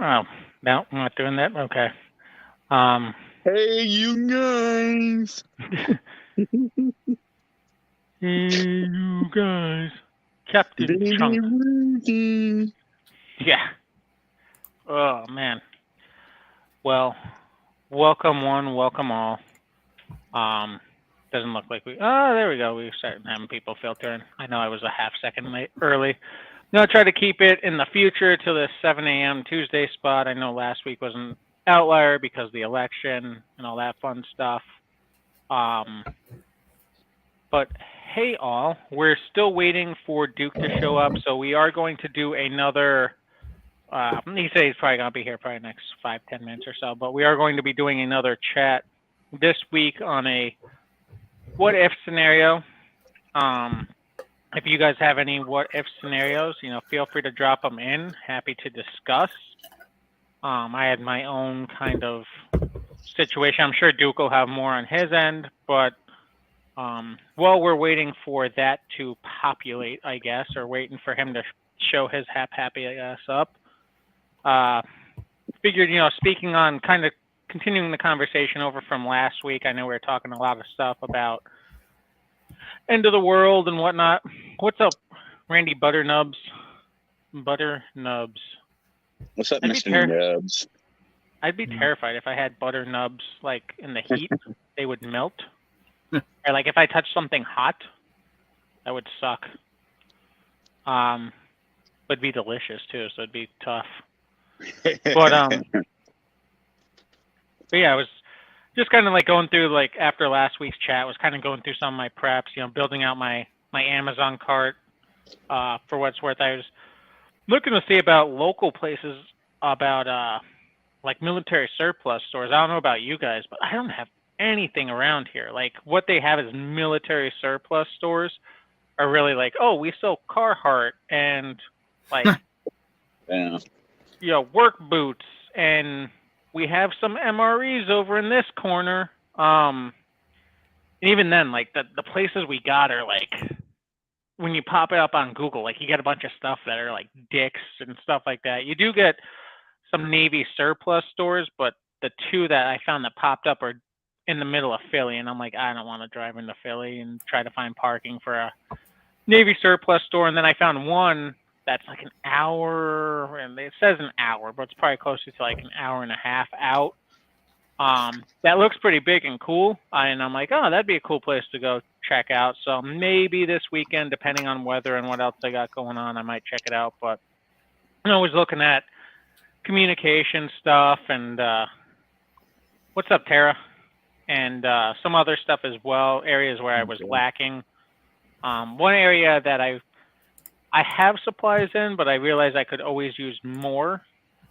Oh, no, I'm not doing that. Okay. Um, Hey, you guys! hey, you guys. Captain Baby Chunk. Ruthie! Yeah. Oh, man. Well, welcome one, welcome all. Um, doesn't look like we. Oh, there we go. We started having people filtering. I know I was a half second late early. No, try to keep it in the future to the 7 a.m. Tuesday spot. I know last week was an outlier because of the election and all that fun stuff. Um, but hey, all, we're still waiting for Duke to show up, so we are going to do another. He said he's probably gonna be here probably next 5-10 minutes or so, but we are going to be doing another chat this week on a what if scenario. Um, if you guys have any what if scenarios, feel free to drop them in. Happy to discuss. I had my own kind of situation. I'm sure Duke will have more on his end, but while we're waiting for that to populate, I guess, or waiting for him to show his happy ass up, uh, figured, speaking on kind of continuing the conversation over from last week, I know we were talking a lot of stuff about end of the world and whatnot. What's up, Randy Butternubs? Butternubs. What's up, I'd be Mr. ter- Nubs? I'd be terrified if I had butter nubs like in the heat, they would melt. Or like if I touched something hot, that would suck. Um, but be delicious too, so it'd be tough. But but yeah, I was just kind of like going through like after last week's chat, was kind of going through some of my preps, building out my Amazon cart. For what's worth, I was looking to see about local places about like military surplus stores. I don't know about you guys, but I don't have anything around here. Like what they have is military surplus stores are really like, oh, we sell Carhartt and like Yeah. work boots, and we have some MREs over in this corner. And even then, like the places we got are like when you pop it up on Google, like you get a bunch of stuff that are like Dick's and stuff like that. You do get some Navy surplus stores, but the two that I found that popped up are in the middle of Philly, and I'm like, I don't want to drive into Philly and try to find parking for a Navy surplus store. And then I found one that's like an hour, and it says an hour, but it's probably closer to like an hour and a half out. That looks pretty big and cool, and I'm like, oh, that'd be a cool place to go check out. So maybe this weekend, depending on weather and what else I got going on, I might check it out. But I'm always looking at communication stuff and what's up, Tara, and some other stuff as well. Areas where I was lacking. One area that I have supplies in, but I realize I could always use more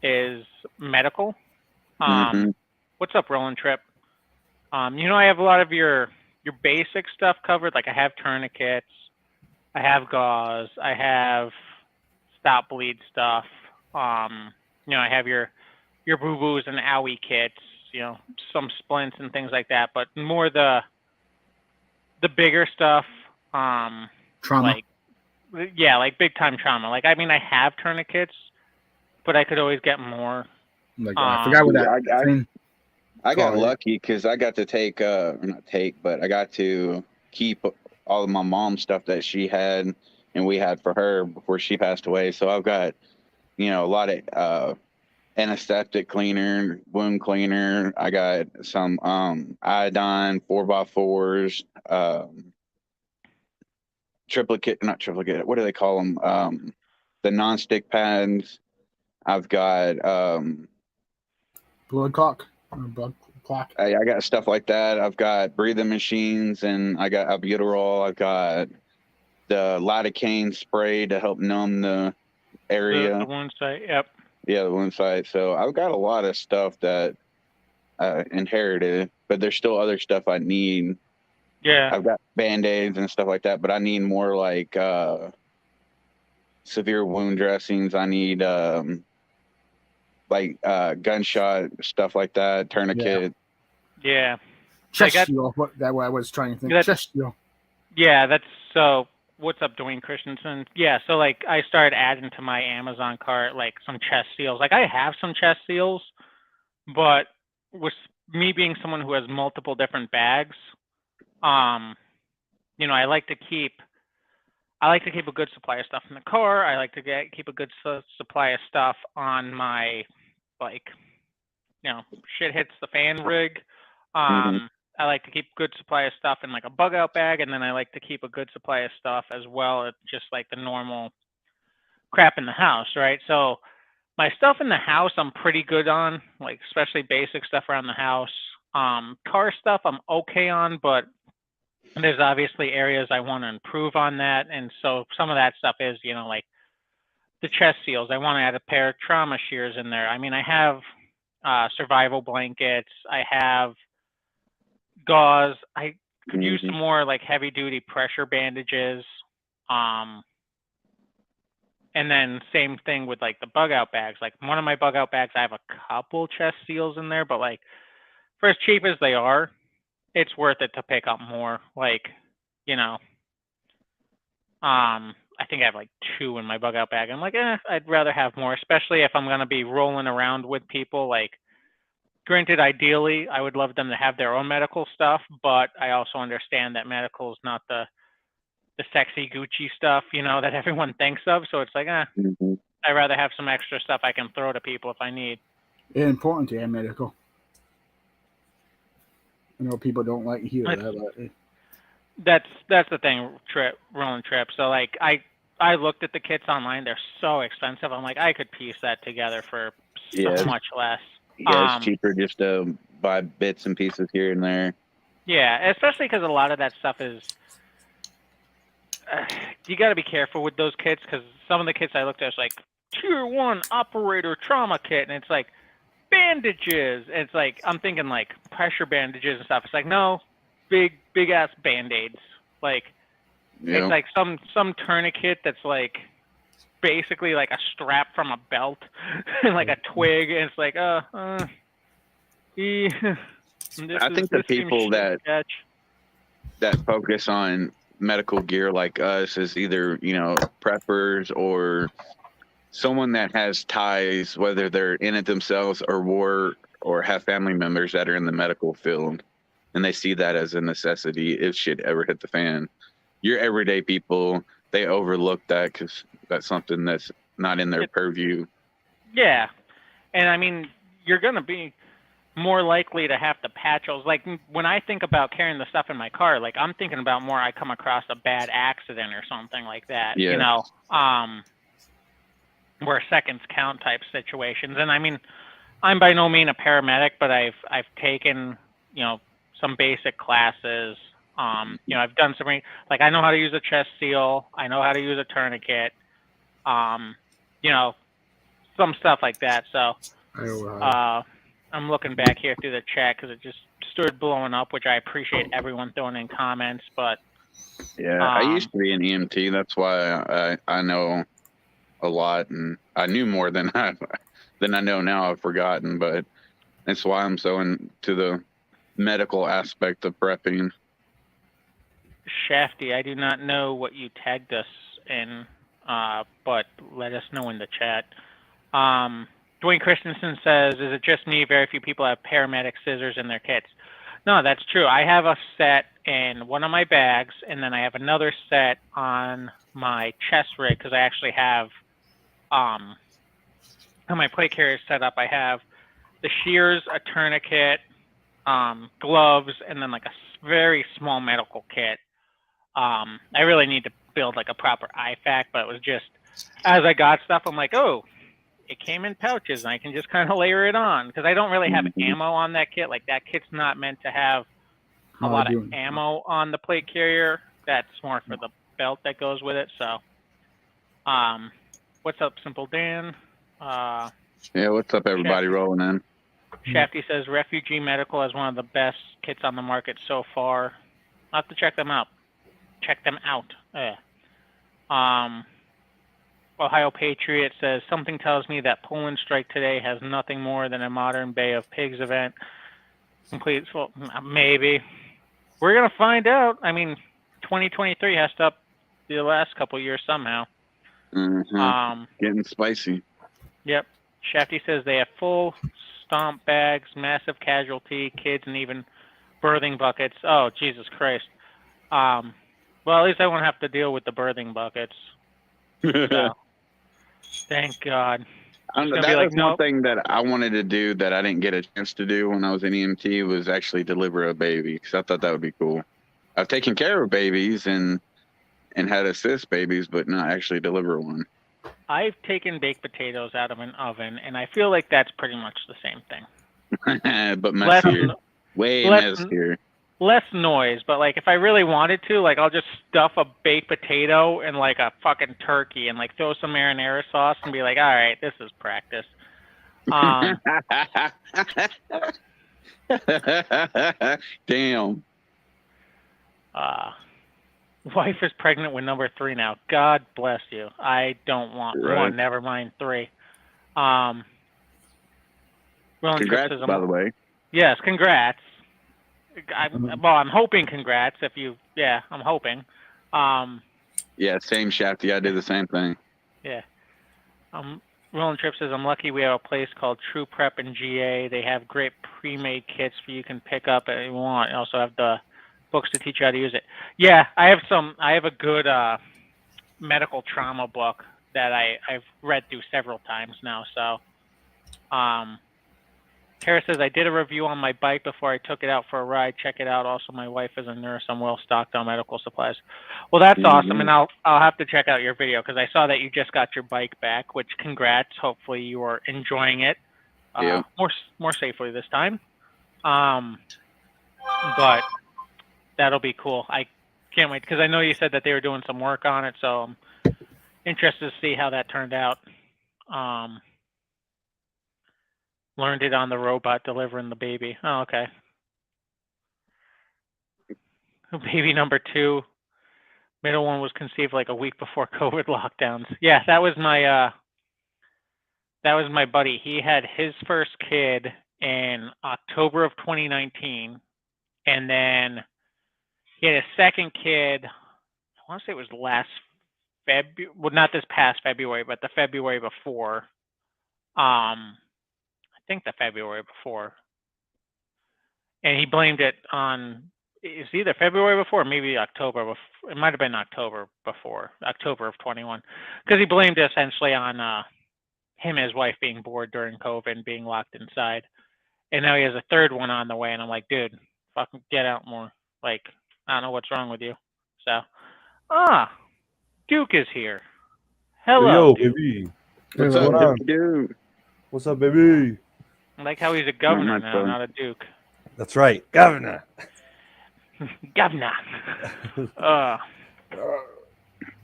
is medical. Mm-hmm. What's up, Roland Trip? I have a lot of your basic stuff covered. Like I have tourniquets, I have gauze, I have stop bleed stuff. I have your boo boos and owie kits. Some splints and things like that. But more the bigger stuff. Trauma. Like yeah, like big time trauma. Like I mean, I have tourniquets, but I could always get more. Like I forgot what Yeah, that thing. I got called. lucky because I got to take, not take, but I got to keep all of my mom's stuff that she had and we had for her before she passed away. So I've got, a lot of antiseptic cleaner, wound cleaner. I got some iodine 4x4s, triplicate, not triplicate. What do they call them? The non-stick pads. I've got Blood clock. Blood clock. I got stuff like that. I've got breathing machines, and I got albuterol. I've got the lidocaine spray to help numb the The area. wound site. Yep. Yeah, the wound site. So I've got a lot of stuff that I inherited, but there's still other stuff I need. Yeah. I've got band-aids and stuff like that, but I need more like severe wound dressings. I need like gunshot stuff like that, tourniquet. Yeah. Chest Like seal. What I was trying to think. that's Chest seal. yeah. That's so. what's up, Dwayne Christensen? Yeah, so like I started adding to my Amazon cart like some chest seals. Like I have some chest seals, but with me being someone who has multiple different bags, you know, I like to keep a good supply of stuff in the car. I like to keep a good supply of stuff on my, like, you know, shit hits the fan rig. I like to keep good supply of stuff in like a bug out bag, and then I like to keep a good supply of stuff as well as just like the normal crap in the house, right? So my stuff in the house I'm pretty good on, like especially basic stuff around the house. Car stuff I'm okay on, but there's obviously areas I want to improve on that. And so some of that stuff is, you know, like the chest seals. I want to add a pair of trauma shears in there. I mean, I have survival blankets. I have gauze. I could use some more like heavy duty pressure bandages. And then same thing with like the bug out bags. Like one of my bug out bags, I have a couple chest seals in there, but like for as cheap as they are, it's worth it to pick up more. Like, you know, I think I have like 2 in my bug out bag. I'm like, I'd rather have more, especially if I'm gonna be rolling around with people. Like, granted, ideally, I would love them to have their own medical stuff, but I also understand that medical is not the sexy Gucci stuff, you know, that everyone thinks of. So it's like, I'd rather have some extra stuff I can throw to people if I need. It's important to have medical. I know people don't like to hear that, but that's the thing, rolling trip. So like I looked at the kits online. They're so expensive. I'm like, I could piece that together for so much less. Yeah, it's cheaper just to buy bits and pieces here and there. Yeah, especially because a lot of that stuff is you got to be careful with those kits, because some of the kits I looked at was like tier 1 operator trauma kit, and it's like bandages. And it's like I'm thinking like pressure bandages and stuff. It's like, no, big ass band-aids. Like it's like some tourniquet that's like basically like a strap from a belt and like a twig, and it's like I think the people that focus on medical gear like us is either, you know, preppers or someone that has ties, whether they're in it themselves or have family members that are in the medical field, and they see that as a necessity if shit ever hit the fan. Your everyday people, they overlook that because that's something that's not in their purview. Yeah, and I mean, you're gonna be more likely to have to patch those. Like when I think about carrying the stuff in my car, like I'm thinking about more I come across a bad accident or something like that, you know, where seconds count type situations. And I mean, I'm by no means a paramedic, but I've taken, you know, some basic classes. You know, I've done some, like I know how to use a chest seal. I know how to use a tourniquet. You know, some stuff like that. So, I'm looking back here through the chat because it just started blowing up, which I appreciate everyone throwing in comments. But I used to be an EMT. That's why I know a lot, and I knew more than I know now. I've forgotten, but that's why I'm so into the medical aspect of prepping. Shafty, I do not know what you tagged us in, but let us know in the chat. Dwayne Christensen says, is it just me? Very few people have paramedic scissors in their kits. No, that's true. I have a set in one of my bags, and then I have another set on my chest rig because I actually have, on my plate carrier set up, I have the shears, a tourniquet, gloves, and then like a very small medical kit. I really need to build like a proper IFAC, but it was just, as I got stuff, I'm like, oh, it came in pouches and I can just kind of layer it on because I don't really have ammo on that kit. Like that kit's not meant to have a lot of ammo on the plate carrier. That's more for the belt that goes with it. So, what's up, Simple Dan? What's up, everybody? Rolling in. Shafty says Refugee Medical has one of the best kits on the market so far. I'll have to check them out. Ohio Patriot says, something tells me that Poland strike today has nothing more than a modern Bay of Pigs event. Complete. Well, maybe. We're going to find out. I mean, 2023 has to the last couple years somehow. Mm-hmm. Getting spicy. Yep. Shafty says they have full stomp bags, massive casualty, kids, and even birthing buckets. Oh, Jesus Christ. Well, at least I won't have to deal with the birthing buckets. So, thank God. That was one thing that I wanted to do that I didn't get a chance to do when I was in EMT was actually deliver a baby, because I thought that would be cool. I've taken care of babies and had assist babies, but not actually deliver one. I've taken baked potatoes out of an oven, and I feel like that's pretty much the same thing. But messier. Way messier. Less noise, but like if I really wanted to, like I'll just stuff a baked potato in like a fucking turkey and like throw some marinara sauce and be like, all right, this is practice. Damn. Wife is pregnant with number 3 now. God bless you. I don't want one. Never mind 3. Congrats, by the way. Yes, congrats. I'm hoping congrats. I'm hoping. Yeah, same Shafty. I did the same thing. Yeah. Roland Tripp says, I'm lucky we have a place called True Prep in GA. They have great pre-made kits for you can pick up if you want. You also have the books to teach you how to use it. Yeah, I have a good medical trauma book that I've read through several times now. So, Tara says, I did a review on my bike before I took it out for a ride. Check it out. Also, my wife is a nurse. I'm well stocked on medical supplies. Well, that's awesome, and I'll have to check out your video because I saw that you just got your bike back, which congrats. Hopefully you are enjoying it more safely this time. But that'll be cool. I can't wait because I know you said that they were doing some work on it, so I'm interested to see how that turned out. Learned it on the robot delivering the baby. Oh, okay. Baby number 2. Middle one was conceived like a week before COVID lockdowns. Yeah, that was my buddy. He had his first kid in October of 2019, and then he had a second kid. I want to say it was last February. Well, not this past February, but the February before. I think the February before. And he blamed it on, it's either February before or maybe October before. It might have been October before, October of 21. Because he blamed it essentially on him and his wife being bored during COVID and being locked inside. And now he has a third one on the way. And I'm like, dude, fucking get out more. Like, I don't know what's wrong with you. So, Duke is here. Hello, Yo, Duke. baby. What's up, Duke? What's up, baby? I like how he's a governor now, not a duke. That's right, governor. Governor.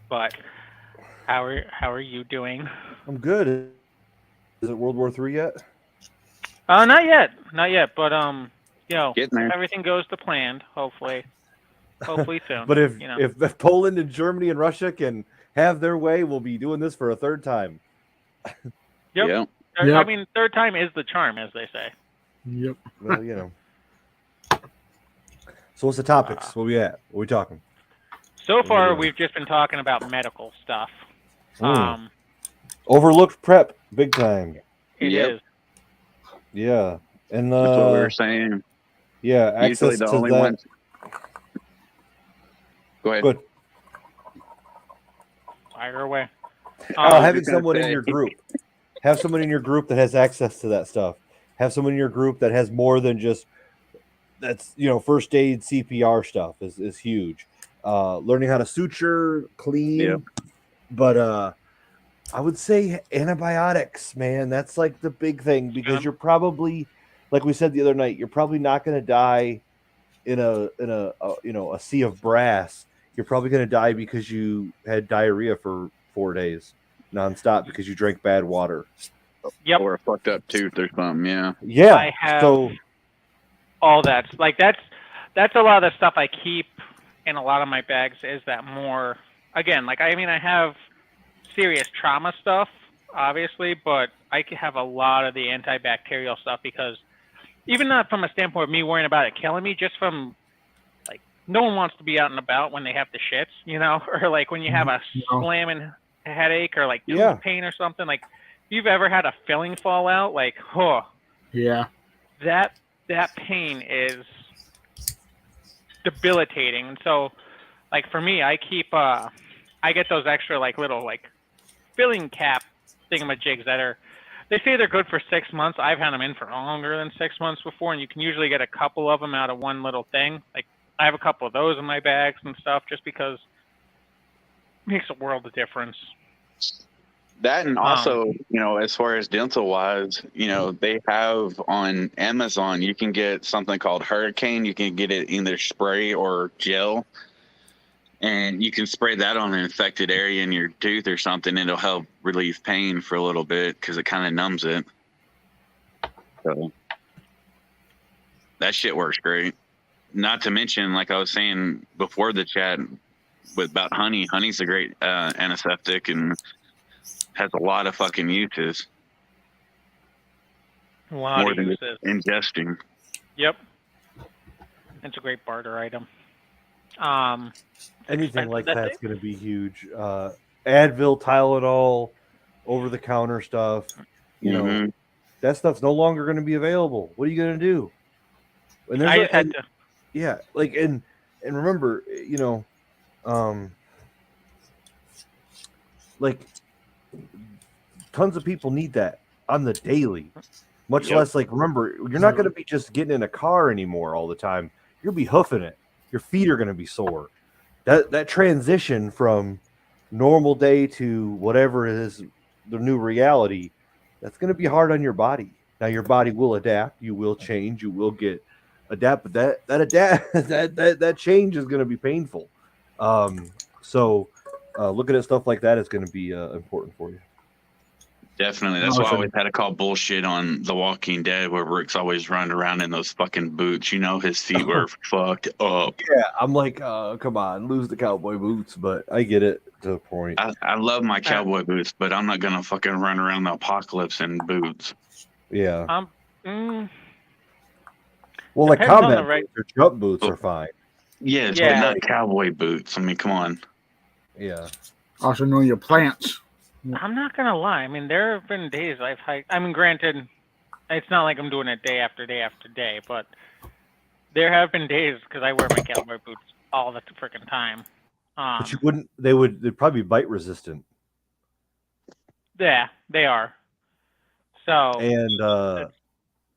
But how are you doing? I'm good. Is it World War III yet? Not yet. But Getting there. everything goes to plan. Hopefully soon. But if Poland and Germany and Russia can have their way, we'll be doing this for a third time. Yep. I mean, third time is the charm, as they say. Yep. Well, So what's the topics? Where we at? What are we talking? So far, we've just been talking about medical stuff. Overlooked prep, big time. It is. Yeah, and that's what we were saying. Yeah, access the to only that. ones. Go ahead. Good. Fire away. Having someone in your group. Have someone in your group that has access to that stuff. Have someone in your group that has more than just that's first aid CPR stuff is huge. Learning how to suture, clean, but I would say antibiotics, man. That's like the big thing because you're probably, like we said the other night, you're probably not going to die in a sea of brass. You're probably going to die because you had diarrhea for 4 days nonstop because you drank bad water. Yep. Or a fucked up tooth or something. Yeah. Yeah. I have all that. Like that's a lot of the stuff I keep in a lot of my bags. Is that more? Again, like I have serious trauma stuff, obviously, but I have a lot of the antibacterial stuff because even not from a standpoint of me worrying about it killing me, just from like no one wants to be out and about when they have the shits, or like when you have a No. slamming headache or like Yeah. tooth pain or something. Like, if you've ever had a filling fall out, like, Yeah. that pain is debilitating. And so, like for me, I get those extra like little like filling cap thingamajigs that are. They say they're good for 6 months. I've had them in for longer than 6 months before, and you can usually get a couple of them out of one little thing. Like, I have a couple of those in my bags and stuff just because it makes a world of difference. That, and also, as far as dental wise, they have on Amazon, you can get something called Hurricane. You can get it either spray or gel, and you can spray that on an infected area in your tooth or something. It'll help relieve pain for a little bit because it kind of numbs it. So that shit works great. Not to mention, like I was saying before the chat about honey. Honey's a great antiseptic and has a lot of fucking uses. A lot more of than uses. Ingesting. Yep. It's a great barter item. Anything like that's that's it. going to be huge. Advil, Tylenol, over-the-counter stuff. You know, that stuff's no longer going to be available. What are you going to do? And I just had to. Yeah, like and remember, like tons of people need that on the daily. Much less like remember, you're not going to be just getting in a car anymore all the time. You'll be hoofing it. Your feet are going to be sore. That transition from normal day to whatever is the new reality, that's going to be hard on your body. Now your body will adapt. You will change. You will get adapt. But that change is going to be painful. So looking at stuff like that is going to be important for you. Definitely. That's why I always had to call bullshit on The Walking Dead, where Rick's always running around in those fucking boots. His feet were fucked up. Yeah, I'm like, come on, lose the cowboy boots, but I get it to a point. I love my cowboy boots, but I'm not gonna fucking run around the apocalypse in boots. Yeah. Well, like combat boots or jump boots are fine. Yes, but not cowboy boots. I mean, come on. Yeah. Also know your plants. I'm not gonna lie. I mean, there have been days I've hiked. I mean, granted, it's not like I'm doing it day after day after day, but there have been days because I wear my cowboy boots all the freaking time. But you wouldn't. They'd probably be bite resistant. Yeah, they are. So and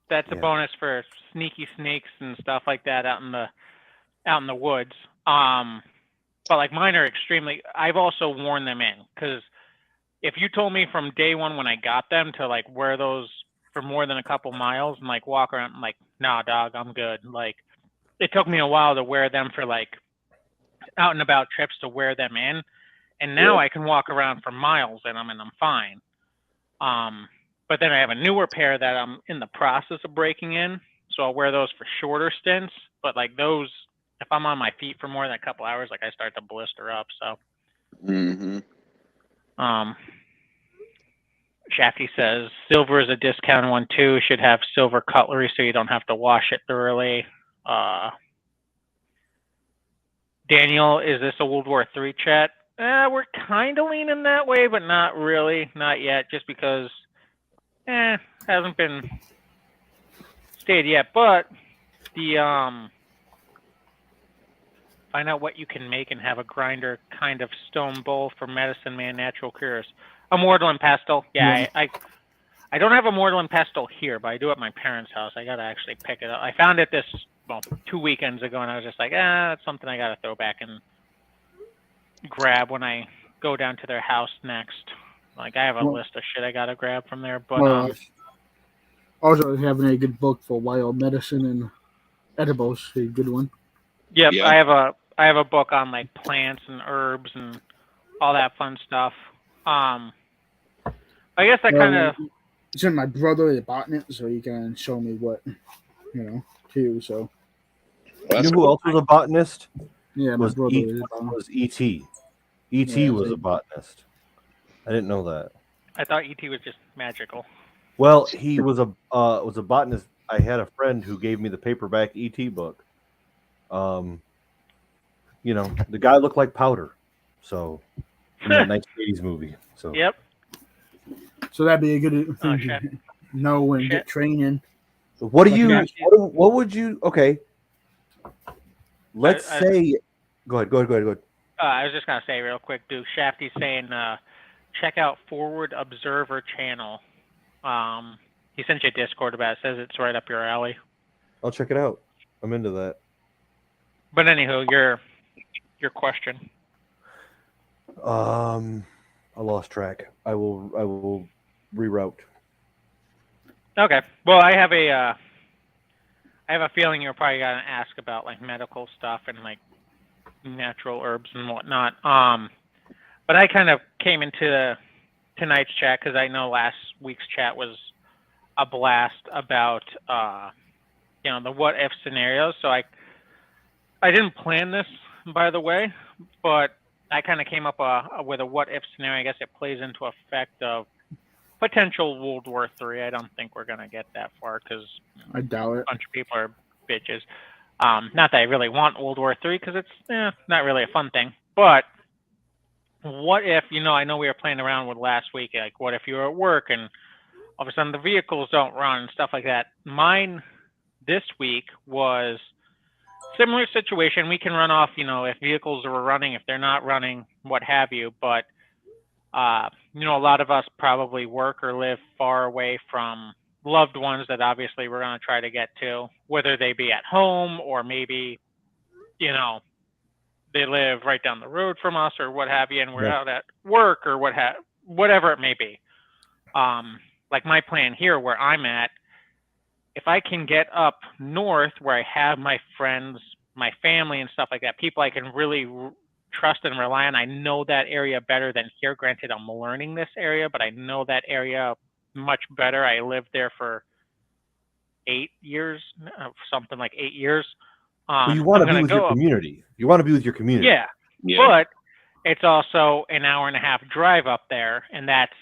that's a bonus for sneaky snakes and stuff like that out in the woods. But like mine are extremely. I've also worn them in because. If you told me from day one when I got them to like wear those for more than a couple miles and like walk around, I'm like, nah, dog, I'm good. Like, it took me a while to wear them for like out and about trips to wear them in, and now I can walk around for miles in them and I'm fine. But then I have a newer pair that I'm in the process of breaking in, so I'll wear those for shorter stints. But like those, if I'm on my feet for more than a couple hours, like I start to blister up. So. Shafty says silver is a discount one too. Should have silver cutlery so you don't have to wash it thoroughly. Daniel, is this a World War III chat? We're kind of leaning that way, but not really, not yet. Just because, hasn't been stayed yet. But the find out what you can make and have a grinder kind of stone bowl for medicine man natural cures. A mortal and pestle. Yeah, I don't have a mortal and pestle here, but I do at my parents' house. I gotta actually pick it up. I found it 2 weekends ago, and I was just like, that's something I gotta throw back and grab when I go down to their house next. Like I have a list of shit I gotta grab from there, but also having a good book for wild medicine and edibles, a good one. Yep, yeah. I have a book on like plants and herbs and all that fun stuff. I guess I kind of. Sent my brother a botanist, so he can show me what, too. So. You know who else was a botanist? Yeah, my brother was E.T. E.T. was a botanist. I didn't know that. I thought E.T. was just magical. Well, he was a botanist. I had a friend who gave me the paperback E.T. book. you know, the guy looked like powder. So in that 1980s movie. So Yep. So that'd be a good Oh, thing shit. to know and get training. what do Like you? that. What would you? Okay, let's I- say. Go ahead. I was just gonna say real quick, Duke. Shafty's saying, check out Forward Observer channel. He sent you a Discord about it. Says it's right up your alley. I'll check it out. I'm into that. But anywho, your question. I lost track. I will reroute. Okay. Well, I have a feeling you're probably gonna ask about like medical stuff and like natural herbs and whatnot. But I kind of came into tonight's chat because I know last week's chat was a blast about the what if scenarios. So I didn't plan this, by the way, but I kind of came up with a what if scenario. I guess it plays into effect of potential World War III. I don't think we're gonna get that far because I doubt it. a bunch of people are bitches. Not that I really want World War III because it's not really a fun thing. But what if, I know we were playing around with last week, like what if you're at work and all of a sudden the vehicles don't run and stuff like that. Mine this week was similar situation. We can run off, if vehicles are running, if they're not running, what have you. But, a lot of us probably work or live far away from loved ones that obviously we're going to try to get to, whether they be at home or maybe, they live right down the road from us or what have you, and we're out at work or whatever it may be. Like my plan here where I'm at, if I can get up north where I have my friends, my family and stuff like that, people I can really trust and rely on. I know that area better than here. Granted, I'm learning this area, but I know that area much better. I lived there for 8 years, something like 8 years. Well, you want to be with your community. You want to be with your community. Yeah, but it's also an hour and a half drive up there, and that's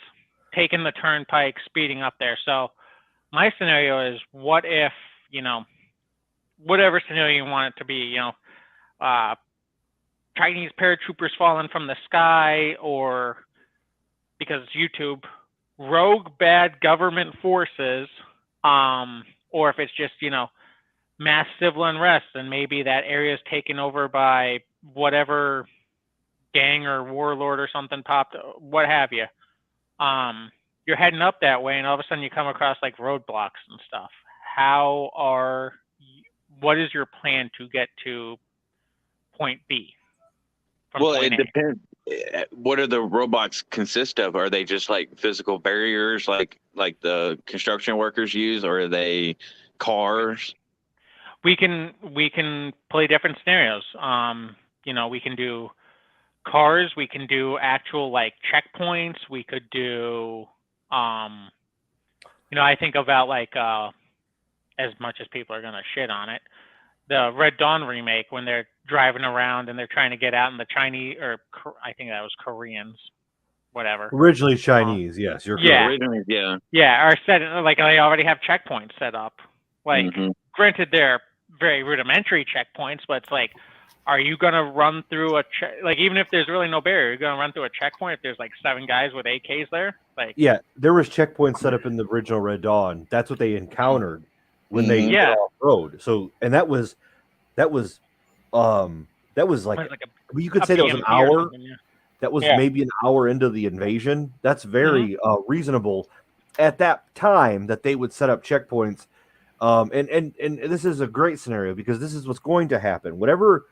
taking the turnpike, speeding up there. So my scenario is, what if, whatever scenario you want it to be, Chinese paratroopers falling from the sky, or because YouTube, rogue bad government forces, or if it's just, mass civil unrest and maybe that area is taken over by whatever gang or warlord or something popped, what have you. You're heading up that way and all of a sudden you come across like roadblocks and stuff. What is your plan to get to point B? Well, it depends. What are the robots consist of? Are they just like physical barriers like the construction workers use, or are they cars? We can play different scenarios. We can do cars, we can do actual like checkpoints, we could do I think about like as much as people are gonna shit on it, the Red Dawn remake when they're driving around and they're trying to get out, and the Chinese, or I think that was Koreans, whatever. Originally Chinese, yes, you're correct. Yeah, are set like they already have checkpoints set up. Like, granted, they're very rudimentary checkpoints, but it's like, are you gonna run through like even if there's really no barrier, you're gonna run through a checkpoint if there's like 7 guys with AKs there? Like, yeah, there was checkpoints set up in the original Red Dawn. That's what they encountered when they went off road. So, and that was like you could say that was an hour. That was maybe an hour into the invasion. That's very reasonable at that time that they would set up checkpoints. And this is a great scenario because this is what's going to happen. Whatever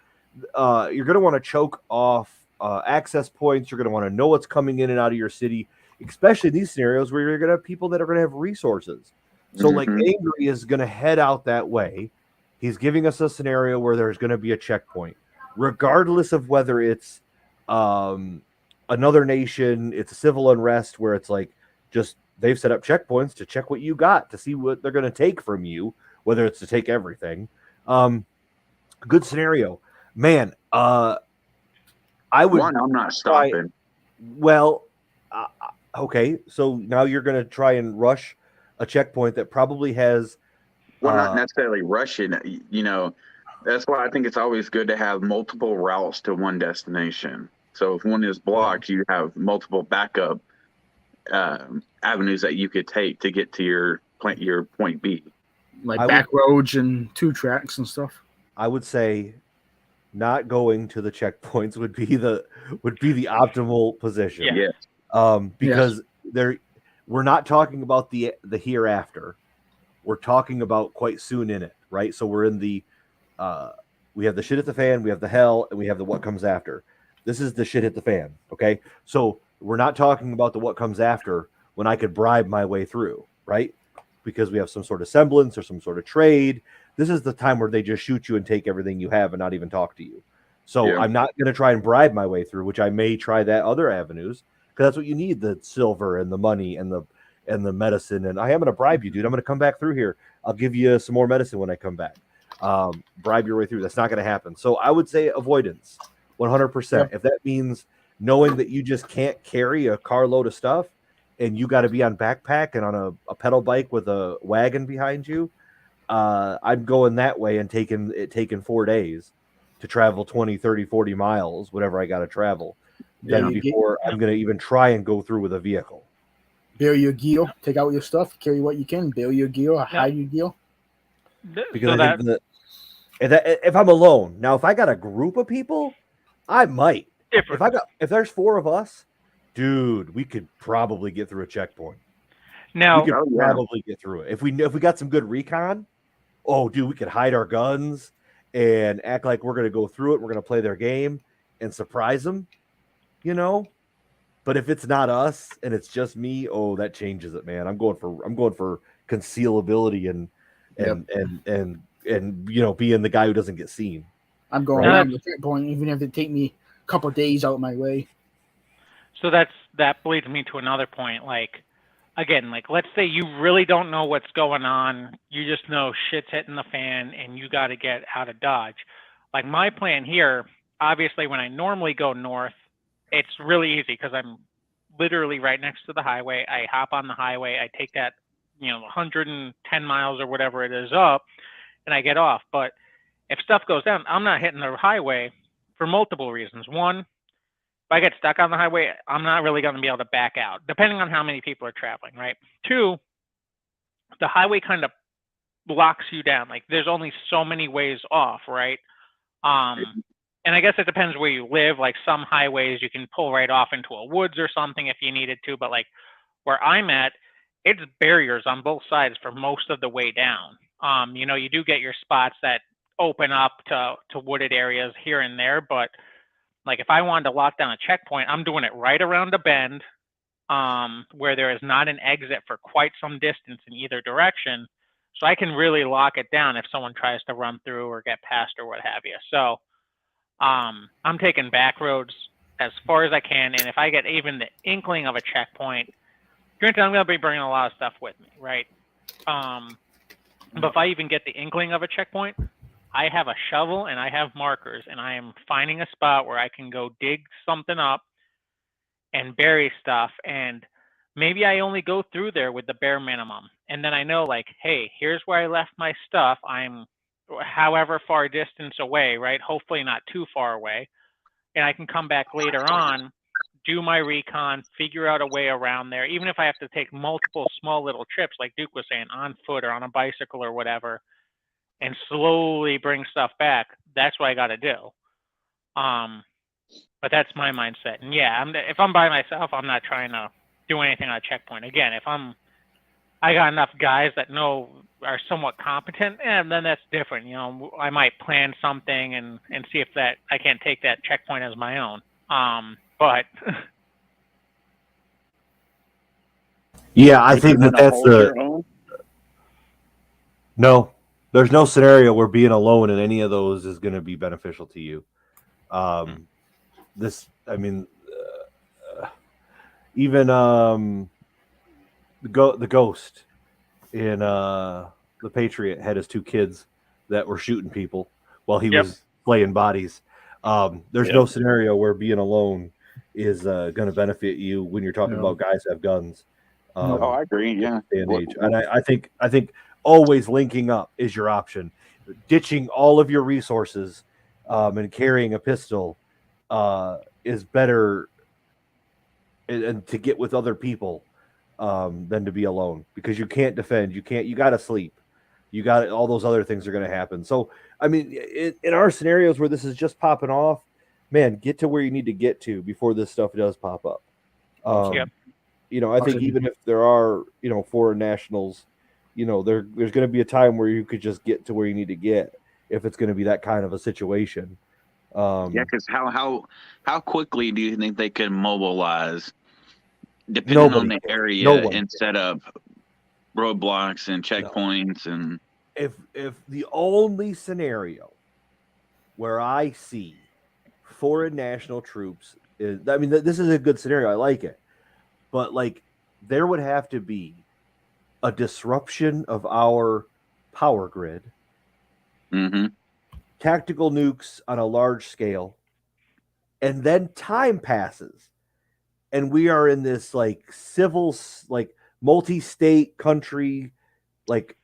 you're going to want to choke off access points. You're going to want to know what's coming in and out of your city, especially in these scenarios where you're going to have people that are going to have resources. So like Angry is going to head out that way. He's giving us a scenario where there's going to be a checkpoint, regardless of whether it's another nation, it's a civil unrest where it's like just they've set up checkpoints to check what you got, to see what they're going to take from you, whether it's to take everything. Good scenario, man. I would. I'm not stopping. Well, okay. So now you're going to try and rush a checkpoint that probably has. Well, not necessarily rushing. That's why I think it's always good to have multiple routes to one destination. So if one is blocked, you have multiple backup avenues that you could take to get to your point B. Like back roads and 2 tracks and stuff. I would say not going to the checkpoints would be the optimal position. Yeah. Because we're not talking about the hereafter. We're talking about quite soon in it, right? So we're in the we have the shit hit the fan, we have the hell, and we have the what comes after. This is the shit hit the fan, okay? So we're not talking about the what comes after when I could bribe my way through, right? Because we have some sort of semblance or some sort of trade. This is the time where they just shoot you and take everything you have and not even talk to you. So I'm not going to try and bribe my way through, which I may try that other avenues, because that's what you need, the silver and the money and the medicine. And I am going to bribe you, dude. I'm going to come back through here. I'll give you some more medicine when I come back. Bribe your way through. That's not going to happen. So I would say avoidance, 100%. Yep. If that means knowing that you just can't carry a carload of stuff and you got to be on backpack and on a pedal bike with a wagon behind you, I'm going that way and taking 4 days to travel 20, 30, 40 miles, whatever I got to travel. Then before I'm going to even try and go through with a vehicle. Bail your gear, take out your stuff, carry what you can, bail your gear, hide your gear. Because so I think if I'm alone, now if I got a group of people, I might. If there's 4 of us, dude, we could probably get through a checkpoint. Now we could probably get through it if we got some good recon. Oh, dude, we could hide our guns and act like we're gonna go through it. We're gonna play their game and surprise them, you know. But if it's not us and it's just me, oh, that changes it, man. I'm going for concealability and you know, being the guy who doesn't get seen. I'm going around the checkpoint, even if it take me a couple of days out of my way. So that leads me to another point. Like, again, like let's say you really don't know what's going on. You just know shit's hitting the fan and you got to get out of Dodge. Like my plan here, obviously, when I normally go north, it's really easy because I'm literally right next to the highway. I hop on the highway. I take that, 110 miles or whatever it is up, and I get off. But if stuff goes down, I'm not hitting the highway for multiple reasons. One, if I get stuck on the highway, I'm not really going to be able to back out, depending on how many people are traveling, right? 2, the highway kind of blocks you down. Like there's only so many ways off, right? And I guess it depends where you live. Like some highways you can pull right off into a woods or something if you needed to. But like where I'm at, it's barriers on both sides for most of the way down. You do get your spots that open up to wooded areas here and there. But like if I wanted to lock down a checkpoint, I'm doing it right around a bend where there is not an exit for quite some distance in either direction. So I can really lock it down if someone tries to run through or get past or what have you. So I'm taking back roads as far as I can, and if I get even the inkling of a checkpoint, granted I'm going to be bringing a lot of stuff with me, right? But if I even get the inkling of a checkpoint, I have a shovel and I have markers, and I am finding a spot where I can go dig something up and bury stuff, and maybe I only go through there with the bare minimum, and then I know, like, hey, here's where I left my stuff. I'm however far distance away, right? Hopefully not too far away. And I can come back later on, do my recon, figure out a way around there, even if I have to take multiple small little trips, like Duke was saying, on foot or on a bicycle or whatever, and slowly bring stuff back. That's what I got to do. But that's my mindset. And yeah, if I'm by myself, I'm not trying to do anything on a checkpoint. Again, if I got enough guys that are somewhat competent, and then that's different. I might plan something and see if that I can't take that checkpoint as my own. But yeah, I think that's no. There's no scenario where being alone in any of those is going to be beneficial to you. Even the Ghost in The Patriot had his 2 kids that were shooting people while he was slaying bodies. There's no scenario where being alone is going to benefit you when you're talking about guys that have guns. I agree. Yeah, and I think always linking up is your option. ditching all of your resources and carrying a pistol is better and to get with other people than to be alone, because you can't defend. You got to sleep. You got all those other things are going to happen. So, I mean, in our scenarios where this is just popping off, man, get to where you need to get to before this stuff does pop up. Yep. You know, I think even if there are, you know, foreign nationals, you know, there's going to be a time where you could just get to where you need to get if it's going to be that kind of a situation. Yeah, because how quickly do you think they could mobilize, depending on the area, and set up roadblocks and checkpoints? And if the only scenario where I see foreign national troops is, I mean, this is a good scenario. I like it, but like there would have to be a disruption of our power grid, tactical nukes on a large scale, and then time passes and we are in this like civil, like multi-state country, like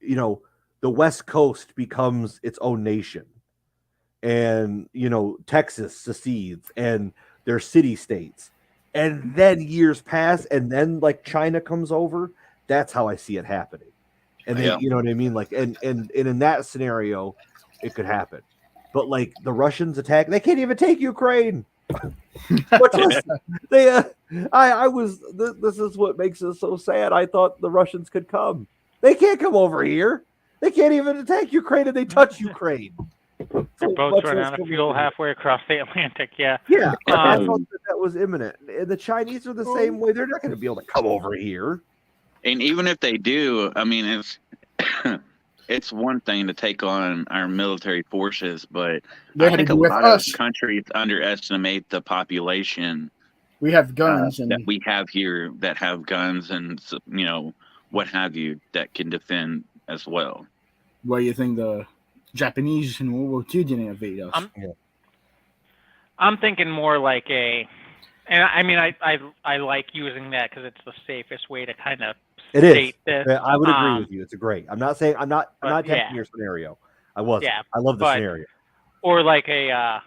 you know, the West Coast becomes its own nation, and you know, Texas secedes and they're city states, and then years pass and then like China comes over. That's how I see it happening. And they, you know what I mean? Like, and in that scenario, it could happen. But like the Russians attack, they can't even take Ukraine. This is what makes it so sad. I thought the Russians could come. They can't come over here. They can't even attack Ukraine, and they touch Ukraine. Their boats run out of fuel halfway across the Atlantic. Yeah. I thought that was imminent. And the Chinese are the same way. They're not going to be able to come over here. And even if they do, I mean, it's it's one thing to take on our military forces, but I think a lot of countries underestimate the population. We have guns that we have here that have guns and, you know, what have you, that can defend as well. Why do you think the Japanese in World War II didn't invade us? I'm thinking more like and I mean, I like using that because it's the safest way to kind of state this. I would agree with you. It's I'm not saying I'm not taking your scenario. I wasn't. Yeah, I love the scenario. Or like I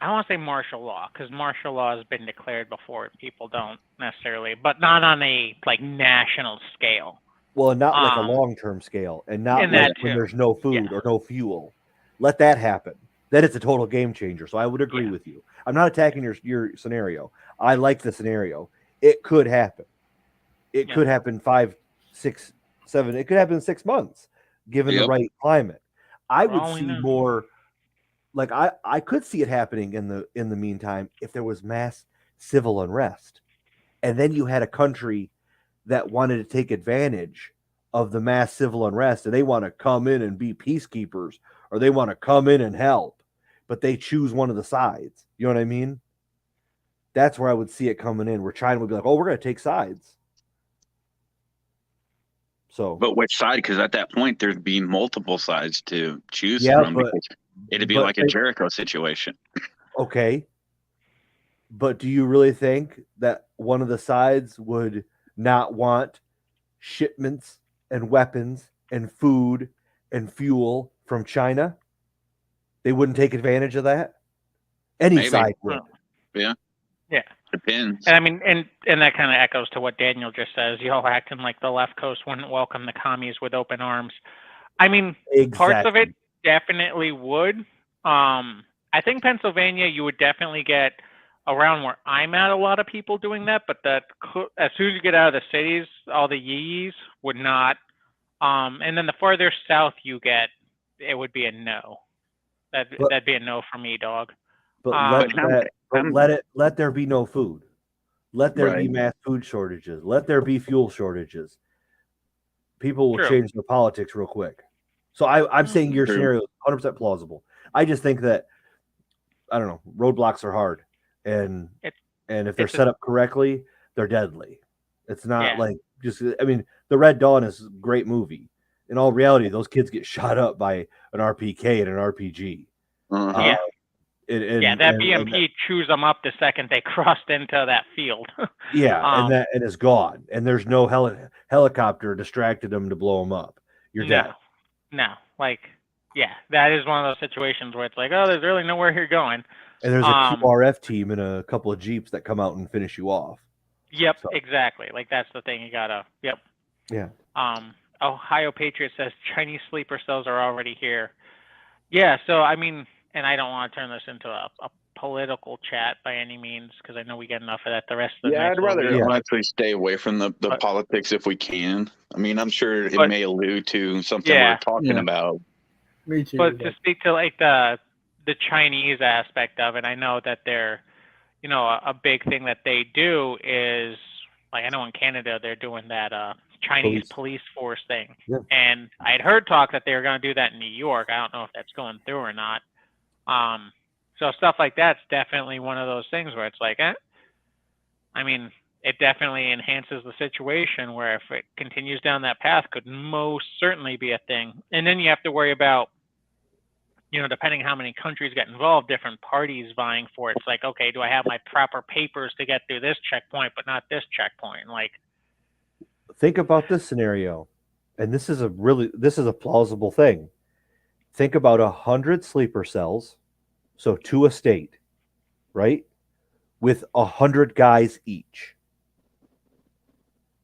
don't want to say martial law, because martial law has been declared before and people don't necessarily, but not on a like national scale. Well, not like a long-term scale, and not like when there's no food or no fuel. Let that happen. Then it's a total game changer. So I would agree with you. I'm not attacking your scenario. I like the scenario. It could happen. It could happen 5, 6, 7. It could happen in 6 months, given the right climate. I would see more. Like I could see it happening in the meantime if there was mass civil unrest, and then you had a country that wanted to take advantage of the mass civil unrest, and they want to come in and be peacekeepers, or they want to come in and help, but they choose one of the sides. You know what I mean? That's where I would see it coming in, where China would be like, "Oh, we're going to take sides." So, but which side? Because at that point, there'd be multiple sides to choose from. It'd be like a Jericho situation. Okay. But do you really think that one of the sides would not want shipments and weapons and food and fuel from China? They wouldn't take advantage of that? Any side would. Yeah. Yeah. Depends. And I mean, and that kind of echoes to what Daniel just says. Y'all acting like the left coast wouldn't welcome the commies with open arms. I mean, parts of it definitely would. I think Pennsylvania, you would definitely get around where I'm at a lot of people doing that, but that as soon as you get out of the cities, all the yees would not. And then the farther south you get, it would be a no. That'd be a no for me, dog. But let there be no food. Let there be mass food shortages. Let there be fuel shortages. People will change their politics real quick. So I'm saying your scenario is 100% plausible. I just think that, I don't know, roadblocks are hard, and if they're set up correctly, they're deadly. It's not like just. I mean, The Red Dawn is a great movie. In all reality, those kids get shot up by an RPK and an RPG. Uh-huh. That BMP chews them up the second they crossed into that field. and it's gone, and there's no helicopter distracted them to blow them up. You're dead. No, like, yeah, that is one of those situations where it's like, oh, there's really nowhere here going. And there's a Um, QRF team and a couple of Jeeps that come out and finish you off. yep, So, exactly. Like that's the thing you gotta. Yep. yeah. Ohio Patriot says Chinese sleeper cells are already here. Yeah, so I mean, and I don't want to turn this into a political chat by any means because I know we get enough of that the rest of the Yeah, nights I'd of the rather week. Yeah. honestly stay away from the But, politics if we can. I mean, I'm sure it but may allude to something yeah, we're talking Yeah. about. Me too. but to speak to like the Chinese aspect of it, I know that they're a big thing that they do is like I know in Canada they're doing that Chinese police force thing, Yeah. and I had heard talk that they were going to do that in New York. I don't know if that's going through or not. So stuff like that's definitely one of those things where it's like, I mean, it definitely enhances the situation where if it continues down that path, could most certainly be a thing. And then you have to worry about, depending how many countries get involved, different parties vying for it. It's like, okay, do I have my proper papers to get through this checkpoint, but not this checkpoint? Like, Think about this scenario, and this is a plausible thing. Think about 100 sleeper cells, so 2 a state, right? With 100 guys each,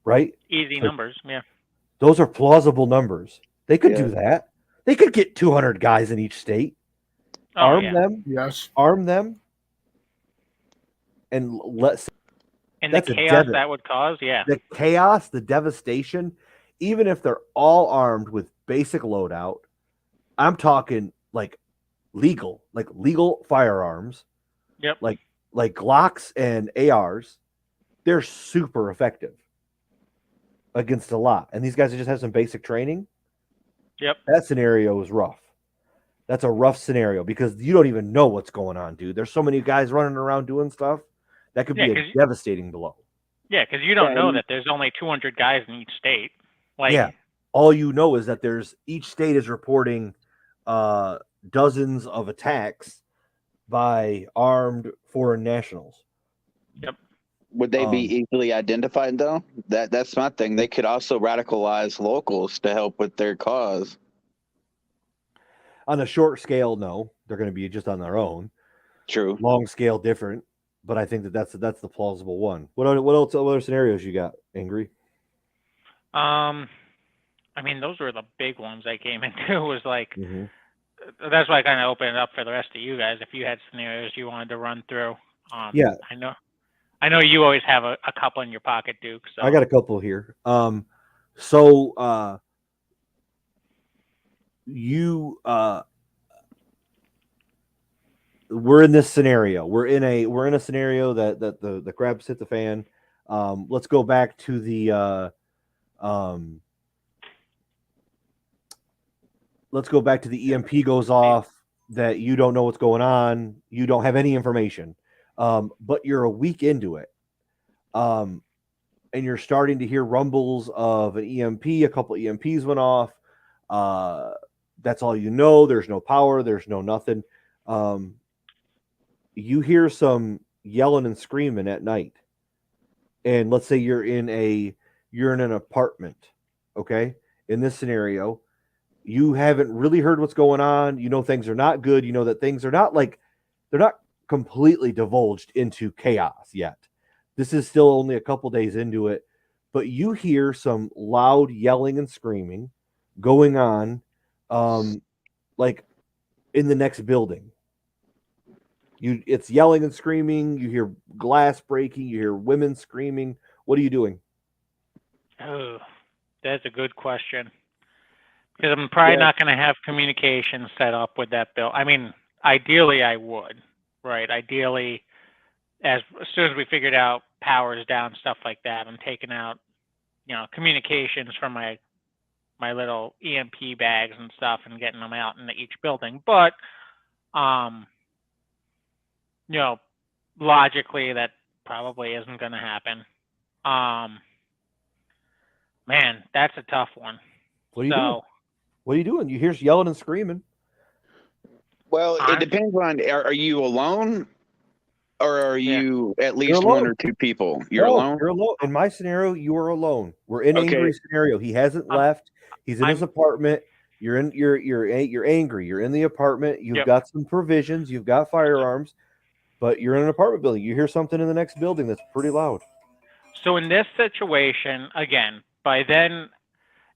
right? easy So numbers, yeah. those are plausible numbers. They could Yeah. do that. They could get 200 guys in each state, Oh, arm yeah. them, and let's. And the That's a chaos that would cause, yeah. The chaos, the devastation, even if they're all armed with basic loadout, I'm talking like legal firearms. Yep. Like Glocks and ARs, they're super effective against a lot. And these guys just have some basic training. Yep. That scenario is rough. That's a rough scenario because you don't even know what's going on, dude. There's so many guys running around doing stuff. That could be a devastating blow. Yeah, because you don't know that there's only 200 guys in each state. Like, yeah, all you know is that each state is reporting dozens of attacks by armed foreign nationals. Yep. Would they be easily identified though? That's my thing. They could also radicalize locals to help with their cause. On a short scale, no, they're going to be just on their own. True. Long scale, different. But I think that's the plausible one. What other scenarios you got, Angry? I mean, those were the big ones I came into. Was like, that's why I kind of opened it up for the rest of you guys. If you had scenarios you wanted to run through, yeah, I know you always have a couple in your pocket, Duke. So I got a couple here. We're in this scenario. We're in a scenario that the crabs hit the fan. Let's go back to the EMP goes off, that you don't know what's going on. You don't have any information. But you're a week into it. And you're starting to hear rumbles of an EMP. A couple EMPs went off. That's all you know. There's no power. There's no nothing. You hear some yelling and screaming at night. And let's say you're in an apartment. Okay. In this scenario, you haven't really heard what's going on. You know, things are not good. You know that things are not they're not completely divulged into chaos yet. This is still only a couple days into it, but you hear some loud yelling and screaming going on, like in the next building. It's yelling and screaming. You hear glass breaking. You hear women screaming. What are you doing? Oh, that's a good question. Because I'm probably not going to have communication set up with that bill. I mean, ideally I would, right? Ideally, as soon as we figured out powers down, stuff like that, I'm taking out, communications from my little EMP bags and stuff and getting them out into each building. But, logically that probably isn't going to happen. Man, that's a tough one. What are you doing? What are you doing? You hear yelling and screaming. Well, it depends on, are you alone? Or are you at least one or two people? You're alone? You're alone. In my scenario, you are alone. We're in Angry scenario. He hasn't left. He's in his apartment. You're angry. You're in the apartment. You've Yep. got some provisions. You've got firearms, but you're in an apartment building. You hear something in the next building that's pretty loud. So in this situation, again, by then,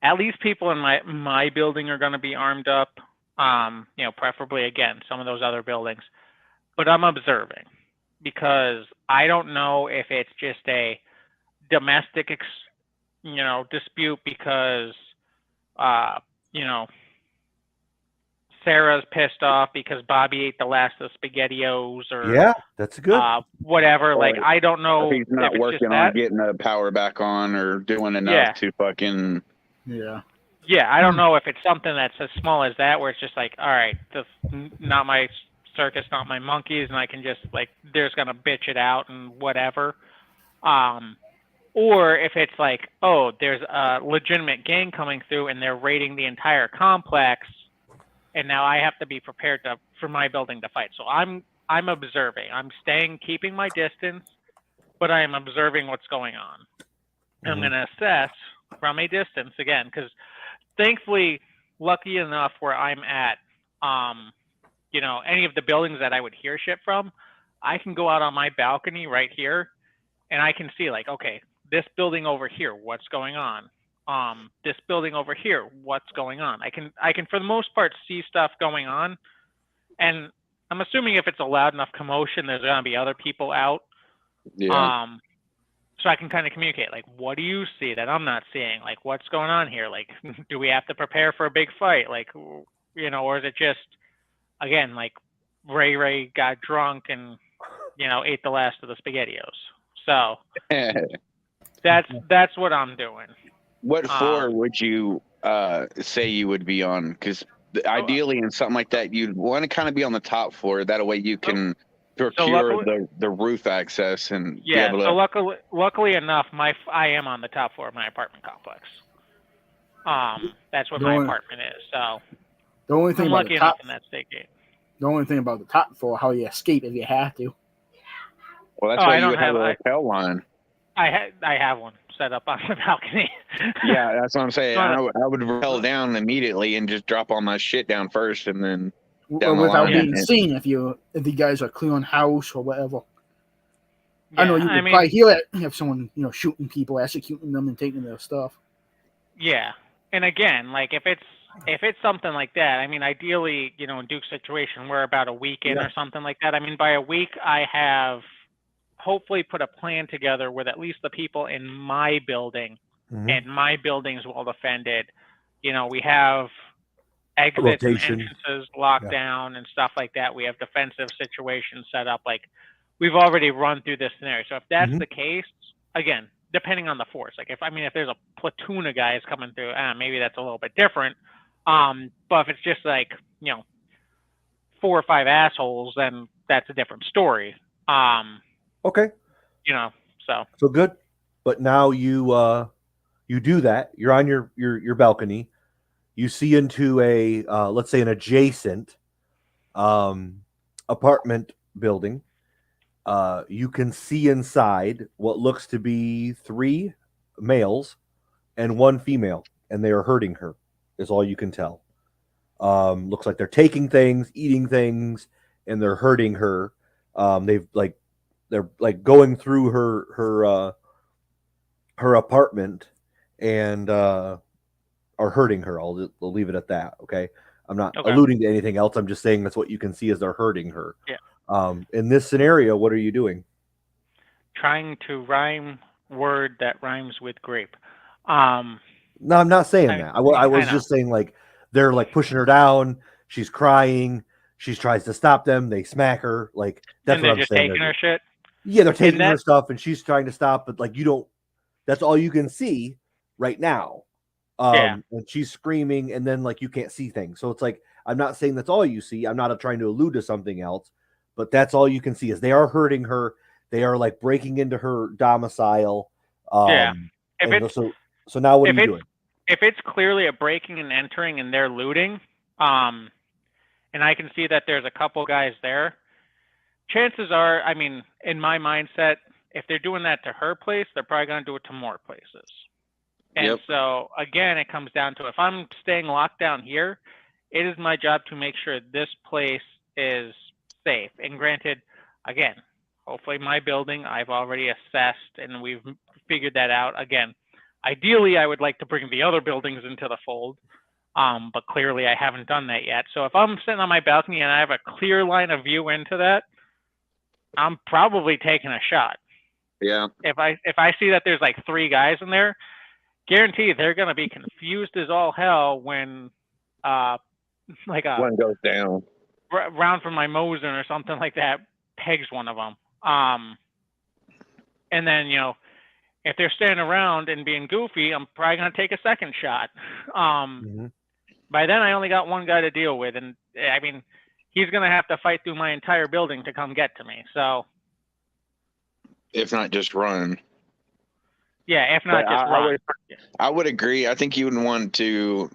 at least people in my building are going to be armed up. Preferably again some of those other buildings. But I'm observing because I don't know if it's just a domestic, dispute because, uh, you know, Sarah's pissed off because Bobby ate the last of the SpaghettiOs or Yeah, that's good. whatever. Like, Or I don't if know he's not if it's just working on that. getting the power back on or doing enough Yeah. to fucking. Yeah. Yeah, I don't know if it's something that's as small as that, where it's just like, all right, this not my circus, not my monkeys, and I can just like, they're just gonna bitch it out and whatever. Or if it's like, oh, there's a legitimate gang coming through and they're raiding the entire complex, and now I have to be prepared for my building to fight. So I'm observing. I'm keeping my distance, but I am observing what's going on. And I'm Mhm. going to assess from a distance again, because thankfully, lucky enough where I'm at, any of the buildings that I would hear shit from, I can go out on my balcony right here, and I can see like, okay, this building over here, what's going on? This building over here, what's going on? I can for the most part see stuff going on, and I'm assuming if it's a loud enough commotion, there's gonna be other people out. Yeah. So I can kind of communicate, like, what do you see that I'm not seeing? Like, what's going on here? Like, do we have to prepare for a big fight? Like, or is it just, again, like, Ray got drunk and, ate the last of the SpaghettiOs. So that's what I'm doing. What floor would you say you would be on? Because ideally, in something like that, you'd want to kind of be on the top floor. That way, you can procure the roof access and be able to. So luckily enough, I am on the top floor of my apartment complex. That's what my apartment is. So the only thing I'm about lucky the top, enough in that state gate. The only thing about the top floor, how you escape if you have to. Well, that's why you would have a rappel line. I have one set up on the balcony. Yeah, that's what I'm saying. I would rappel down immediately and just drop all my shit down first, and then down the without line. being seen if the guys are clearing house or whatever. Yeah, I know you could probably hear it if someone shooting people, executing them, and taking their stuff. Yeah, and again, like if it's something like that, I mean, ideally, in Duke's situation, we're about a week in or something like that. I mean, by a week, I have hopefully put a plan together with at least the people in my building, and my building's well defended. We have exits and entrances locked down and stuff like that. We have defensive situations set up. Like, we've already run through this scenario. So if that's the case, again, depending on the force, like if there's a platoon of guys coming through, maybe that's a little bit different. But if it's just like 4 or 5 assholes, then that's a different story. Okay. So good. But now you do that. You're on your balcony. You see into a let's say an adjacent apartment building. You can see inside what looks to be 3 males and 1 female, and they are hurting her. Is all you can tell. Looks like they're taking things, eating things, and they're hurting her. They're going through her apartment and are hurting her. I'll leave it at that. Okay, I'm not alluding to anything else. I'm just saying that's what you can see as they're hurting her. Yeah. In this scenario, what are you doing? Trying to rhyme word that rhymes with grape. No, I'm not saying that. I was just saying like they're like pushing her down. She's crying. She tries to stop them. They smack her. Like that's and what I'm just saying. Taking her shit. Yeah, they're taking her stuff, and she's trying to stop. But like you don't. That's all you can see right now. And she's screaming, and then like you can't see things. So it's like I'm not saying that's all you see. I'm not trying to allude to something else, but that's all you can see is they are hurting her. They are like breaking into her domicile. So now what are you doing? If it's clearly a breaking and entering and they're looting, and I can see that there's a couple guys there, chances are, I mean, in my mindset, if they're doing that to her place, they're probably going to do it to more places. And Yep. so again, it comes down to if I'm staying locked down here, it is my job to make sure this place is safe. And granted, again, hopefully my building I've already assessed and we've figured that out. Again, ideally I would like to bring the other buildings into the fold. But clearly I haven't done that yet. So if I'm sitting on my balcony and I have a clear line of view into that, I'm probably taking a shot. Yeah. If I see that there's like 3 guys in there, guaranteed they're gonna be confused as all hell when like a One goes down. round from my Mosin or something like that pegs one of them. And then if they're standing around and being goofy, I'm probably gonna take a second shot. By then I only got one guy to deal with, and I mean he's gonna have to fight through my entire building to come get to me. So If not, just run. yeah, if not, But just run. I would agree. I think you would want to,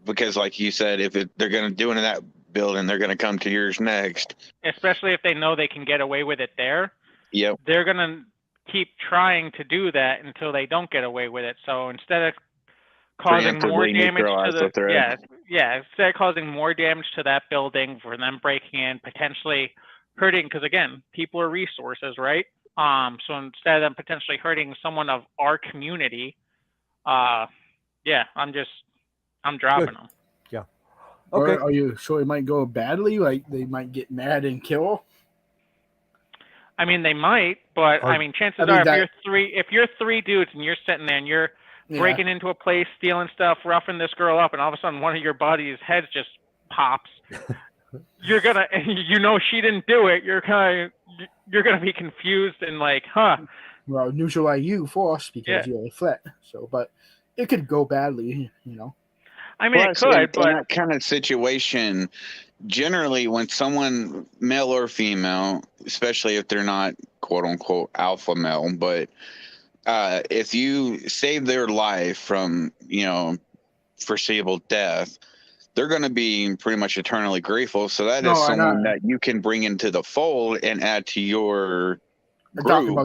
because like you said, if they're going to do it in that building, they're going to come to yours next. Especially if they know they can get away with it there. Yep. They're gonna keep trying to do that until they don't get away with it. So instead of causing more Preemptively damage to neutralize the threat. instead of causing more damage to that building for them breaking in, potentially hurting, because again, people are resources, right? So instead of them potentially hurting someone of our community, I'm dropping them. Okay. Okay. Or are you sure it might go badly? Like they might get mad and kill? I mean, they might, but I mean, chances are, if you're 3 dudes and you're sitting there and you're breaking into a place, stealing stuff, roughing this girl up, and all of a sudden one of your buddies' heads just pops, you're gonna, she didn't do it. You're gonna be confused and like, huh? Well, neutralize you first because you're a threat. So, but it could go badly, I mean, it could, but in that kind of situation, generally, when someone, male or female, especially if they're not quote unquote alpha male, but if you save their life from foreseeable death, they're going to be pretty much eternally grateful. So that is someone that you can bring into the fold and add to your group.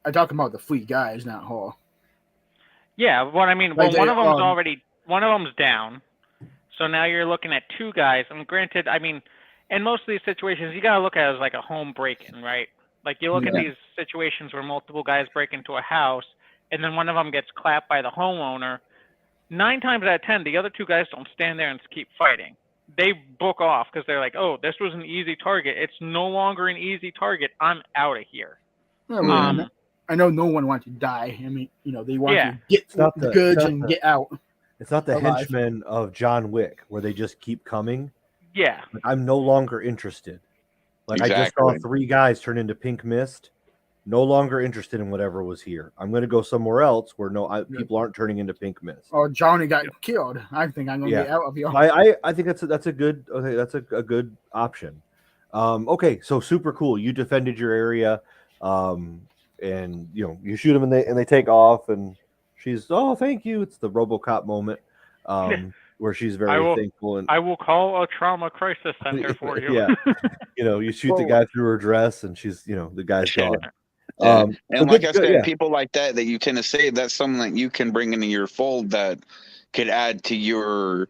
I'm talking about the 3 guys, not her. Yeah, what I mean, well, one of them's down. So now you're looking at 2 guys. And granted, I mean, in most of these situations, you gotta look at it as like a home break-in, right? Like you look at these situations where multiple guys break into a house, and then one of them gets clapped by the homeowner. 9 times out of 10, the other 2 guys don't stand there and keep fighting. They book off because they're like, "Oh, this was an easy target. It's no longer an easy target. I'm out of here." Yeah, I know no one wants to die. I mean, they want to get the goods and get out. It's not the henchmen of John Wick where they just keep coming. Yeah. Like, I'm no longer interested. Like I just saw 3 guys turn into pink mist. No longer interested in whatever was here. I'm going to go somewhere else where people aren't turning into pink mist. Oh, Johnny got killed. I think I'm going to get out of here. I think that's a good option. Okay, so super cool. You defended your area, and you shoot them and they take off, and she's thank you. It's the RoboCop moment, where she's very thankful. And I will call a trauma crisis center for you. Yeah, you shoot the guy through her dress, and she's the guy's gone. And like I said, people like that you tend to save, that's something that you can bring into your fold that could add to your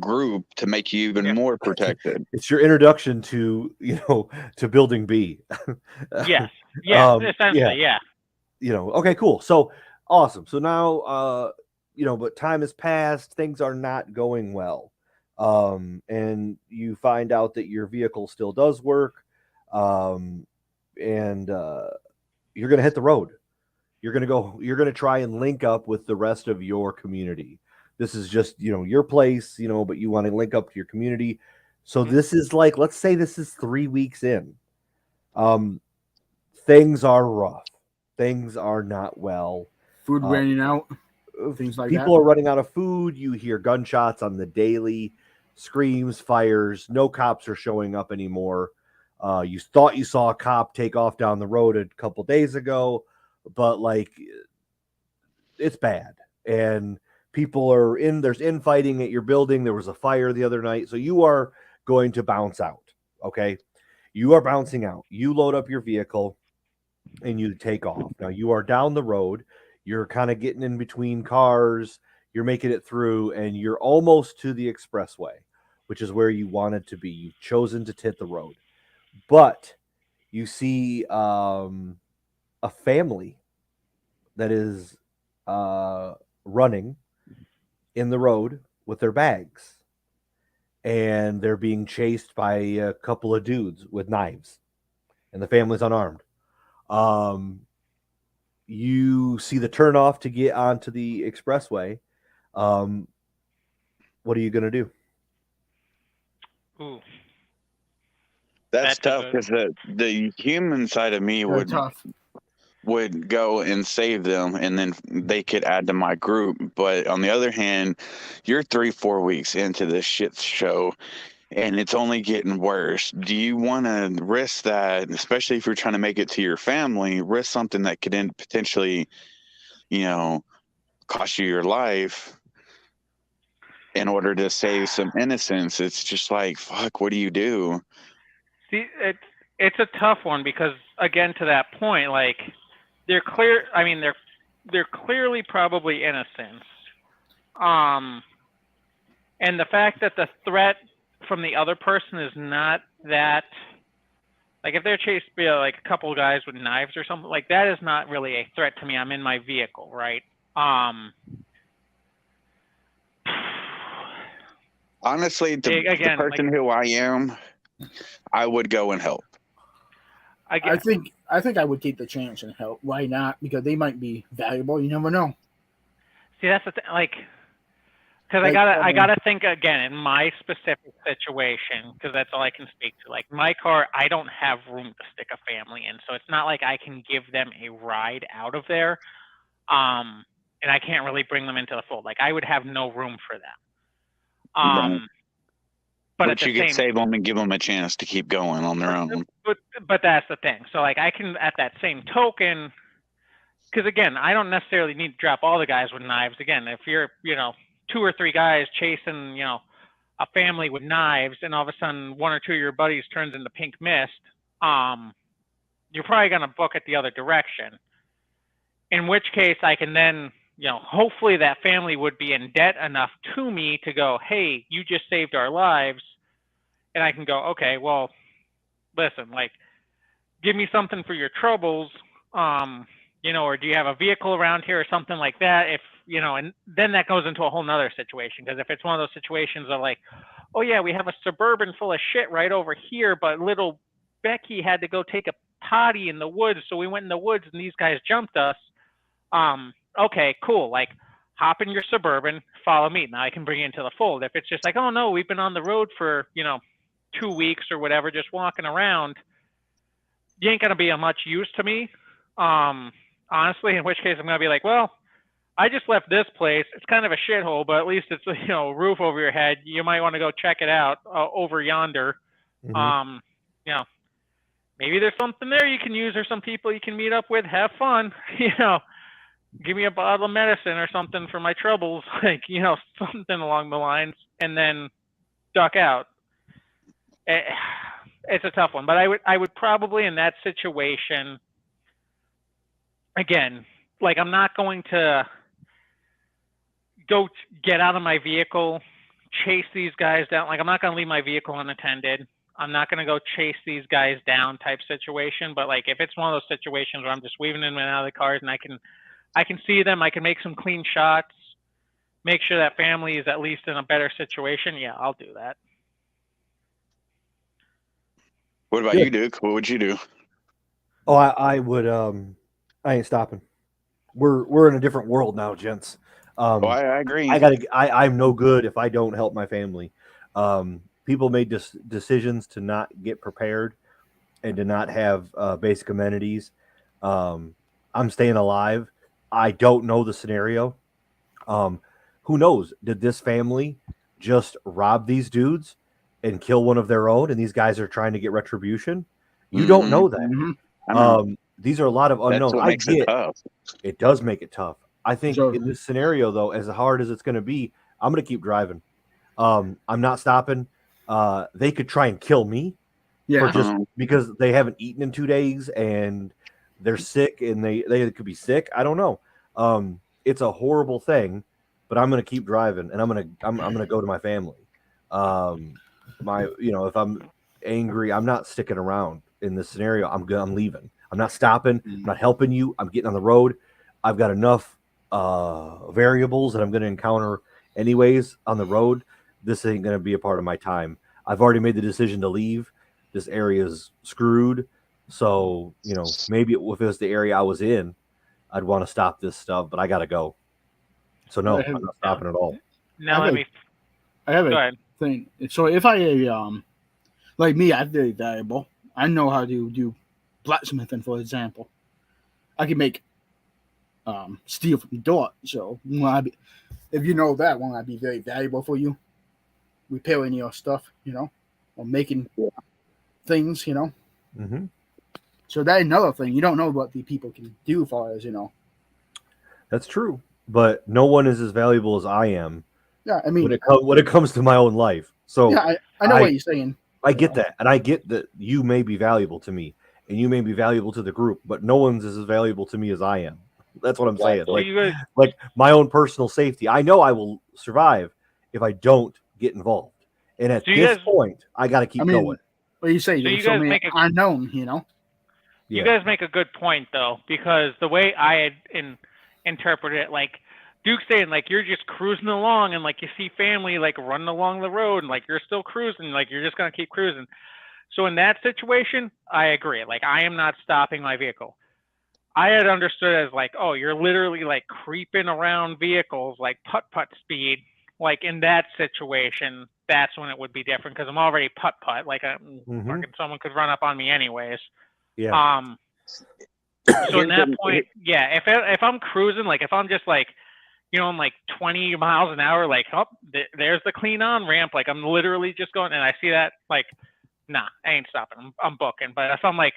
group to make you even more protected. It's your introduction to to building B. Yes. Essentially, yeah. Okay, cool. So awesome. So now but time has passed, things are not going well. And you find out that your vehicle still does work. And you're going to hit the road. You're going to try and link up with the rest of your community. This is just, your place, but you want to link up to your community. So this is like, let's say this is 3 weeks in. Things are rough. Things are not well. Food running out. Things like people are running out of food. You hear gunshots on the daily, screams, fires. No cops are showing up anymore. You thought you saw a cop take off down the road a couple days ago, but it's bad. And people are there's infighting at your building. There was a fire the other night. So you are going to bounce out. Okay. You are bouncing out. You load up your vehicle and you take off. Now you are down the road. You're kind of getting in between cars. You're making it through, and you're almost to the expressway, which is where you wanted to be. You've chosen to hit the road, but you see a family that is running in the road with their bags, and they're being chased by a couple of dudes with knives, and the family's unarmed. You see the turnoff to get onto the expressway. What are you going to do? Ooh, That's That's a tough good- because the human side of me Very tough. would go and save them, and then they could add to my group. But on the other hand, you're 3-4 weeks into this shit show, and it's only getting worse. Do you want to risk that, especially if you're trying to make it to your family? Risk something that could potentially, cost you your life in order to save some innocence? It's just like, fuck, what do you do? See, it's a tough one because again, to that point, like they're clear. I mean, they're clearly probably innocent. And the fact that the threat from the other person is not that, like if they're chased by like a couple of guys with knives or something, like that is not really a threat to me. I'm in my vehicle, right? Honestly, the Again, person who I am, I would go and help. I think I would take the chance and help. Why not? Because they might be valuable. You never know. See, that's the thing. Like, because Like, I gotta think again in my specific situation, because that's all I can speak to. Like my car, I don't have room to stick a family in, so it's not like I can give them a ride out of there. And I can't really bring them into the fold. Like I would have no room for them. Right. But at But the you could same, save them and give them a chance to keep going on their own. but that's the thing. So like I can, at that same token, because again, I don't necessarily need to drop all the guys with knives. Again, if you're 2 or 3 guys chasing a family with knives, and all of a sudden 1 or 2 of your buddies turns into pink mist, you're probably gonna book it the other direction. In which case, I can then hopefully that family would be in debt enough to me to go, hey, you just saved our lives. And I can go, okay, well, listen, like, give me something for your troubles, or do you have a vehicle around here or something like that? If, and then that goes into a whole nother situation. Because if it's one of those situations of like, oh yeah, we have a Suburban full of shit right over here, but little Becky had to go take a potty in the woods. So we went in the woods and these guys jumped us. Okay, cool. Like, hop in your Suburban, follow me. Now I can bring you into the fold. If it's just like, oh no, we've been on the road for 2 weeks or whatever, just walking around, you ain't gonna be of much use to me. Honestly, in which case I'm gonna be like, well, I just left this place. It's kind of a shithole, but at least it's a roof over your head. You might want to go check it out over yonder. Mhm. Maybe there's something there you can use, or some people you can meet up with. Have fun. Give me a bottle of medicine or something for my troubles, like something along the lines, and then duck out. It's a tough one, but I would probably in that situation, again, like I'm not going to go get out of my vehicle, chase these guys down. Like I'm not going to leave my vehicle unattended. I'm not going to go chase these guys down type situation. But like if it's one of those situations where I'm just weaving in and out of the cars and I can see them, I can make some clean shots, make sure that family is at least in a better situation. Yeah, I'll do that. What about you, Duke? What would you do? Oh, I would. I ain't stopping. We're in a different world now, gents. I agree. I'm no good if I don't help my family. People made decisions to not get prepared and to not have basic amenities. I'm staying alive. I don't know the scenario. Who knows? Did this family just rob these dudes and kill one of their own, and these guys are trying to get retribution? You don't know that. Mm-hmm. I know. These are a lot of unknowns. That's what makes it tough. It does make it tough. I think So- in this scenario, though, as hard as it's going to be, I'm going to keep driving. I'm not stopping. They could try and kill me Yeah. for just because they haven't eaten in 2 days and they're sick and they could be sick. I don't know. It's a horrible thing, but I'm going to keep driving, and I'm going to go to my family. If I'm angry, I'm not sticking around in this scenario. I'm leaving. I'm not stopping. I'm not helping you. I'm getting on the road. I've got enough variables that I'm going to encounter anyways on the road. This ain't going to be a part of my time. I've already made the decision to leave. This area's screwed. So, maybe if it was the area I was in, I'd want to stop this stuff, but I got to go. So, no, I'm not stopping at all. Now I have go a ahead. thing. So if I like me, I'm very valuable. I know how to do blacksmithing, for example. I can make steel from dirt. So if you know that, won't I be very valuable for you? Repairing your stuff, or making things, Mm-hmm. So that's another thing. You don't know what the people can do as far as, That's true, but no one is as valuable as I am. Yeah, I mean, when it comes to my own life. So yeah, I know what you're saying. I get that, and I get that you may be valuable to me, and you may be valuable to the group, but no one's as valuable to me as I am. That's what I'm saying. Like my own personal safety. I know I will survive if I don't get involved, and at this point, I got to keep going. What you say? There's so many unknown, You guys make a good point though, because the way I had interpreted it, like Duke's saying, like you're just cruising along, and like you see family like running along the road, and like you're still cruising, like you're just gonna keep cruising. So in that situation, I agree. Like I am not stopping my vehicle. I had understood as like, oh, you're literally like creeping around vehicles like putt-putt speed. Like in that situation, that's when it would be different because I'm already putt-putt. Like fucking someone could run up on me anyways. Yeah. So in that point, yeah, if I'm cruising, like if I'm just like, I'm like 20 miles an hour, like, oh, there's the clean on ramp. Like I'm literally just going, and I see that, like, nah, I ain't stopping. I'm booking. But if I'm like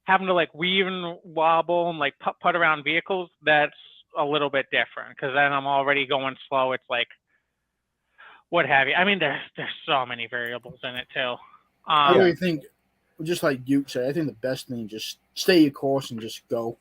having to like weave and wobble and like putt around vehicles, that's a little bit different because then I'm already going slow. It's like, what have you? I mean, there's so many variables in it too. I really think, just like Duke said, I think the best thing is just stay your course and just go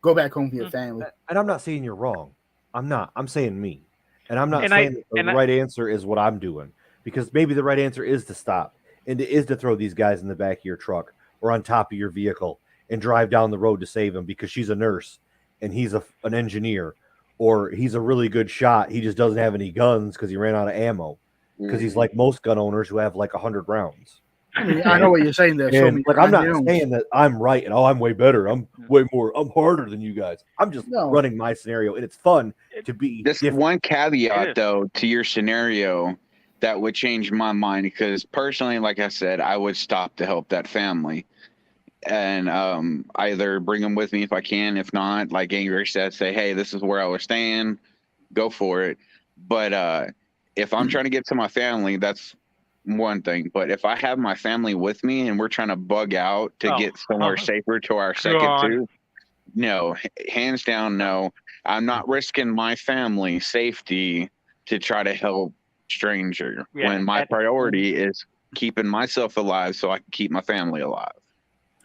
back home to your family. And I'm not saying you're wrong. I'm not. I'm saying me. And I'm not saying that the right answer is what I'm doing, because maybe the right answer is to stop and it is to throw these guys in the back of your truck or on top of your vehicle and drive down the road to save them because she's a nurse and he's an engineer, or he's a really good shot. He just doesn't have any guns because he ran out of ammo, because he's like most gun owners who have like 100 rounds. I mean, I know what you're saying there. Like, I'm not saying that I'm right and I'm way better. I'm way more. I'm harder than you guys. I'm just running my scenario, and it's fun to be. This one caveat, though, to your scenario that would change my mind, because personally, like I said, I would stop to help that family, and either bring them with me if I can. If not, like Angry said, say, hey, this is where I was staying. Go for it. But if I'm trying to get to my family, that's one thing. But if I have my family with me and we're trying to bug out to get somewhere safer to our second tube, no, hands down, no. I'm not risking my family safety to try to help stranger when my priority is keeping myself alive so I can keep my family alive.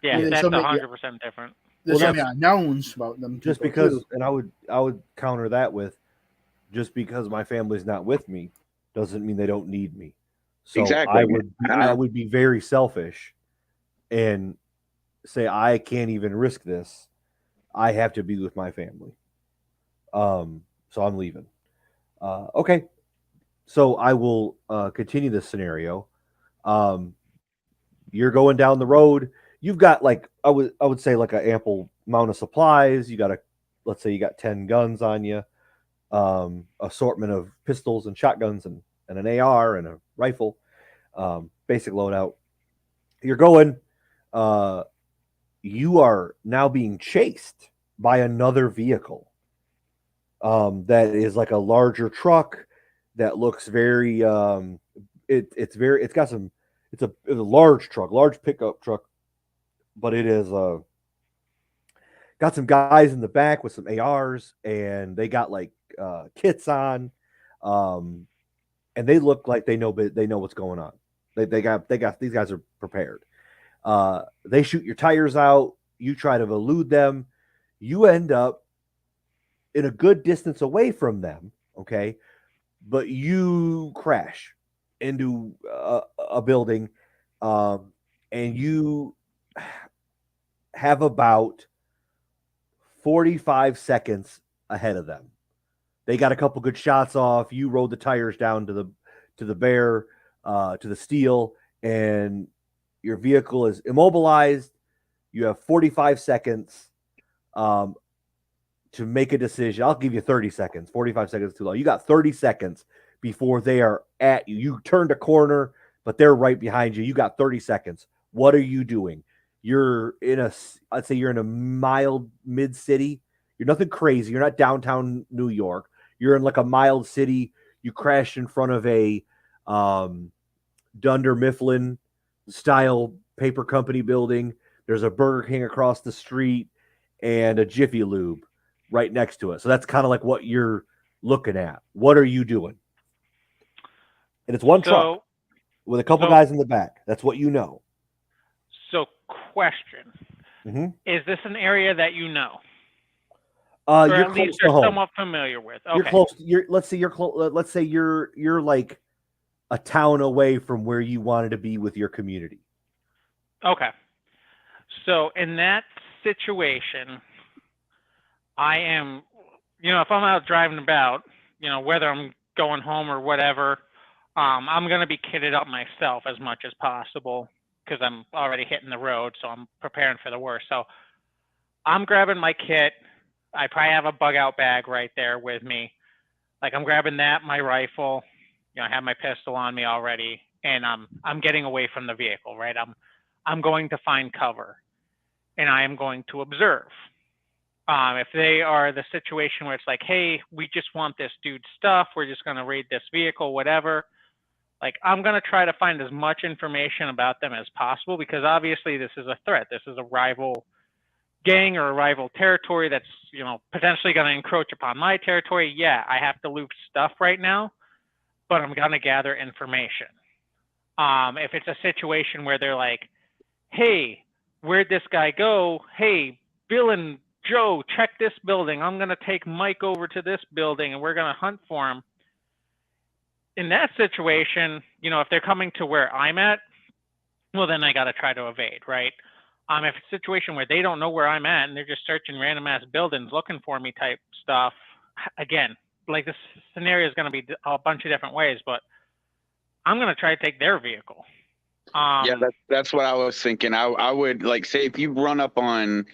Yeah, that's 100% different. There's so many unknowns about them. Just because, and I would counter that with, just because my family's not with me doesn't mean they don't need me. So exactly. I would be very selfish and say I can't even risk this. I have to be with my family. So I'm leaving. Okay. So I will continue this scenario. You're going down the road. You've got like I would say like an ample amount of supplies. Let's say you got 10 guns on you, assortment of pistols and shotguns and an AR and a rifle, basic loadout. You're going. You are now being chased by another vehicle. That is like a larger truck that looks very. It's a large truck, large pickup truck, but it is got some guys in the back with some ARs, and they got like kits on, and they look like they know what's going on. They got these guys are prepared. They shoot your tires out. You try to elude them. You end up in a good distance away from them, okay, but you crash into a building, and you have about 45 seconds ahead of them. They got a couple good shots off. You rode the tires down to the bear, to the steel, and your vehicle is immobilized. You have 45 seconds to make a decision. I'll give you 30 seconds. 45 seconds is too long. You got 30 seconds before they are at you. You turned a corner, but they're right behind you. You got 30 seconds. What are you doing? I'd say you're in a mild mid city. You're nothing crazy. You're not downtown New York. You're in like a mild city. You crashed in front of a Dunder Mifflin style paper company building. There's a Burger King across the street and a Jiffy Lube right next to it. So that's kind of like what you're looking at. What are you doing? And it's one truck with a couple guys in the back. That's what you know. So, question: Is this an area that you know? Or you're at least close to home. Somewhat familiar with. Okay. You're close. Let's say you're close. Let's say you're like a town away from where you wanted to be with your community. Okay. So in that situation, I am, if I'm out driving about, whether I'm going home or whatever, I'm going to be kitted up myself as much as possible because I'm already hitting the road, so I'm preparing for the worst. So I'm grabbing my kit. I probably have a bug out bag right there with me. Like I'm grabbing that, my rifle, I have my pistol on me already, and I'm getting away from the vehicle, right? I'm going to find cover, and I am going to observe. If they are the situation where it's like, hey, we just want this dude's stuff, we're just going to raid this vehicle, whatever. Like I'm going to try to find as much information about them as possible because obviously this is a threat. This is a rival gang or a rival territory that's, potentially going to encroach upon my territory. Yeah, I have to loot stuff right now, but I'm going to gather information. If it's a situation where they're like, hey, where'd this guy go? Hey, Bill and Joe, check this building. I'm going to take Mike over to this building and we're going to hunt for him. In that situation, if they're coming to where I'm at, well, then I got to try to evade, right? If it's a situation where they don't know where I'm at and they're just searching random ass buildings looking for me type stuff, again, like this scenario is going to be a bunch of different ways, but I'm going to try to take their vehicle. Yeah, that's what I was thinking. I would like say if you run up on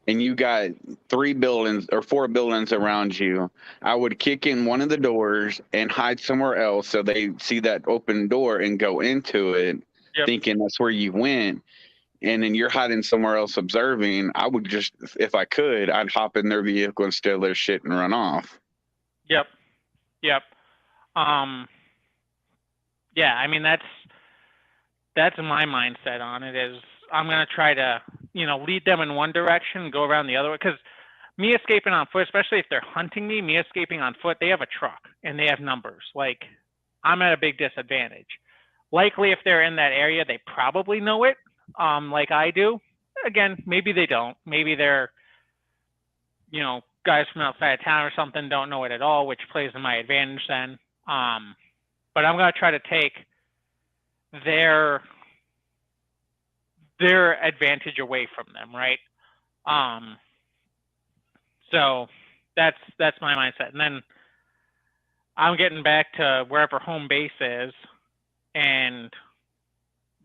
and you got 3 buildings or 4 buildings around you, I would kick in one of the doors and hide somewhere else so they see that open door and go into it, thinking that's where you went. And then you're hiding somewhere else observing. I would just, if I could, I'd hop in their vehicle and steal their shit and run off. Yep. Yeah, I mean, that's my mindset on it is I'm going to try to, lead them in one direction and go around the other way. Because me escaping on foot, especially if they're hunting me escaping on foot, they have a truck and they have numbers. Like, I'm at a big disadvantage. Likely, if they're in that area, they probably know it, like I do. Again, maybe they don't. Maybe they're, guys from outside of town or something don't know it at all, which plays in my advantage then. But I'm going to try to take their advantage away from them, right? So that's my mindset. And then I'm getting back to wherever home base is and,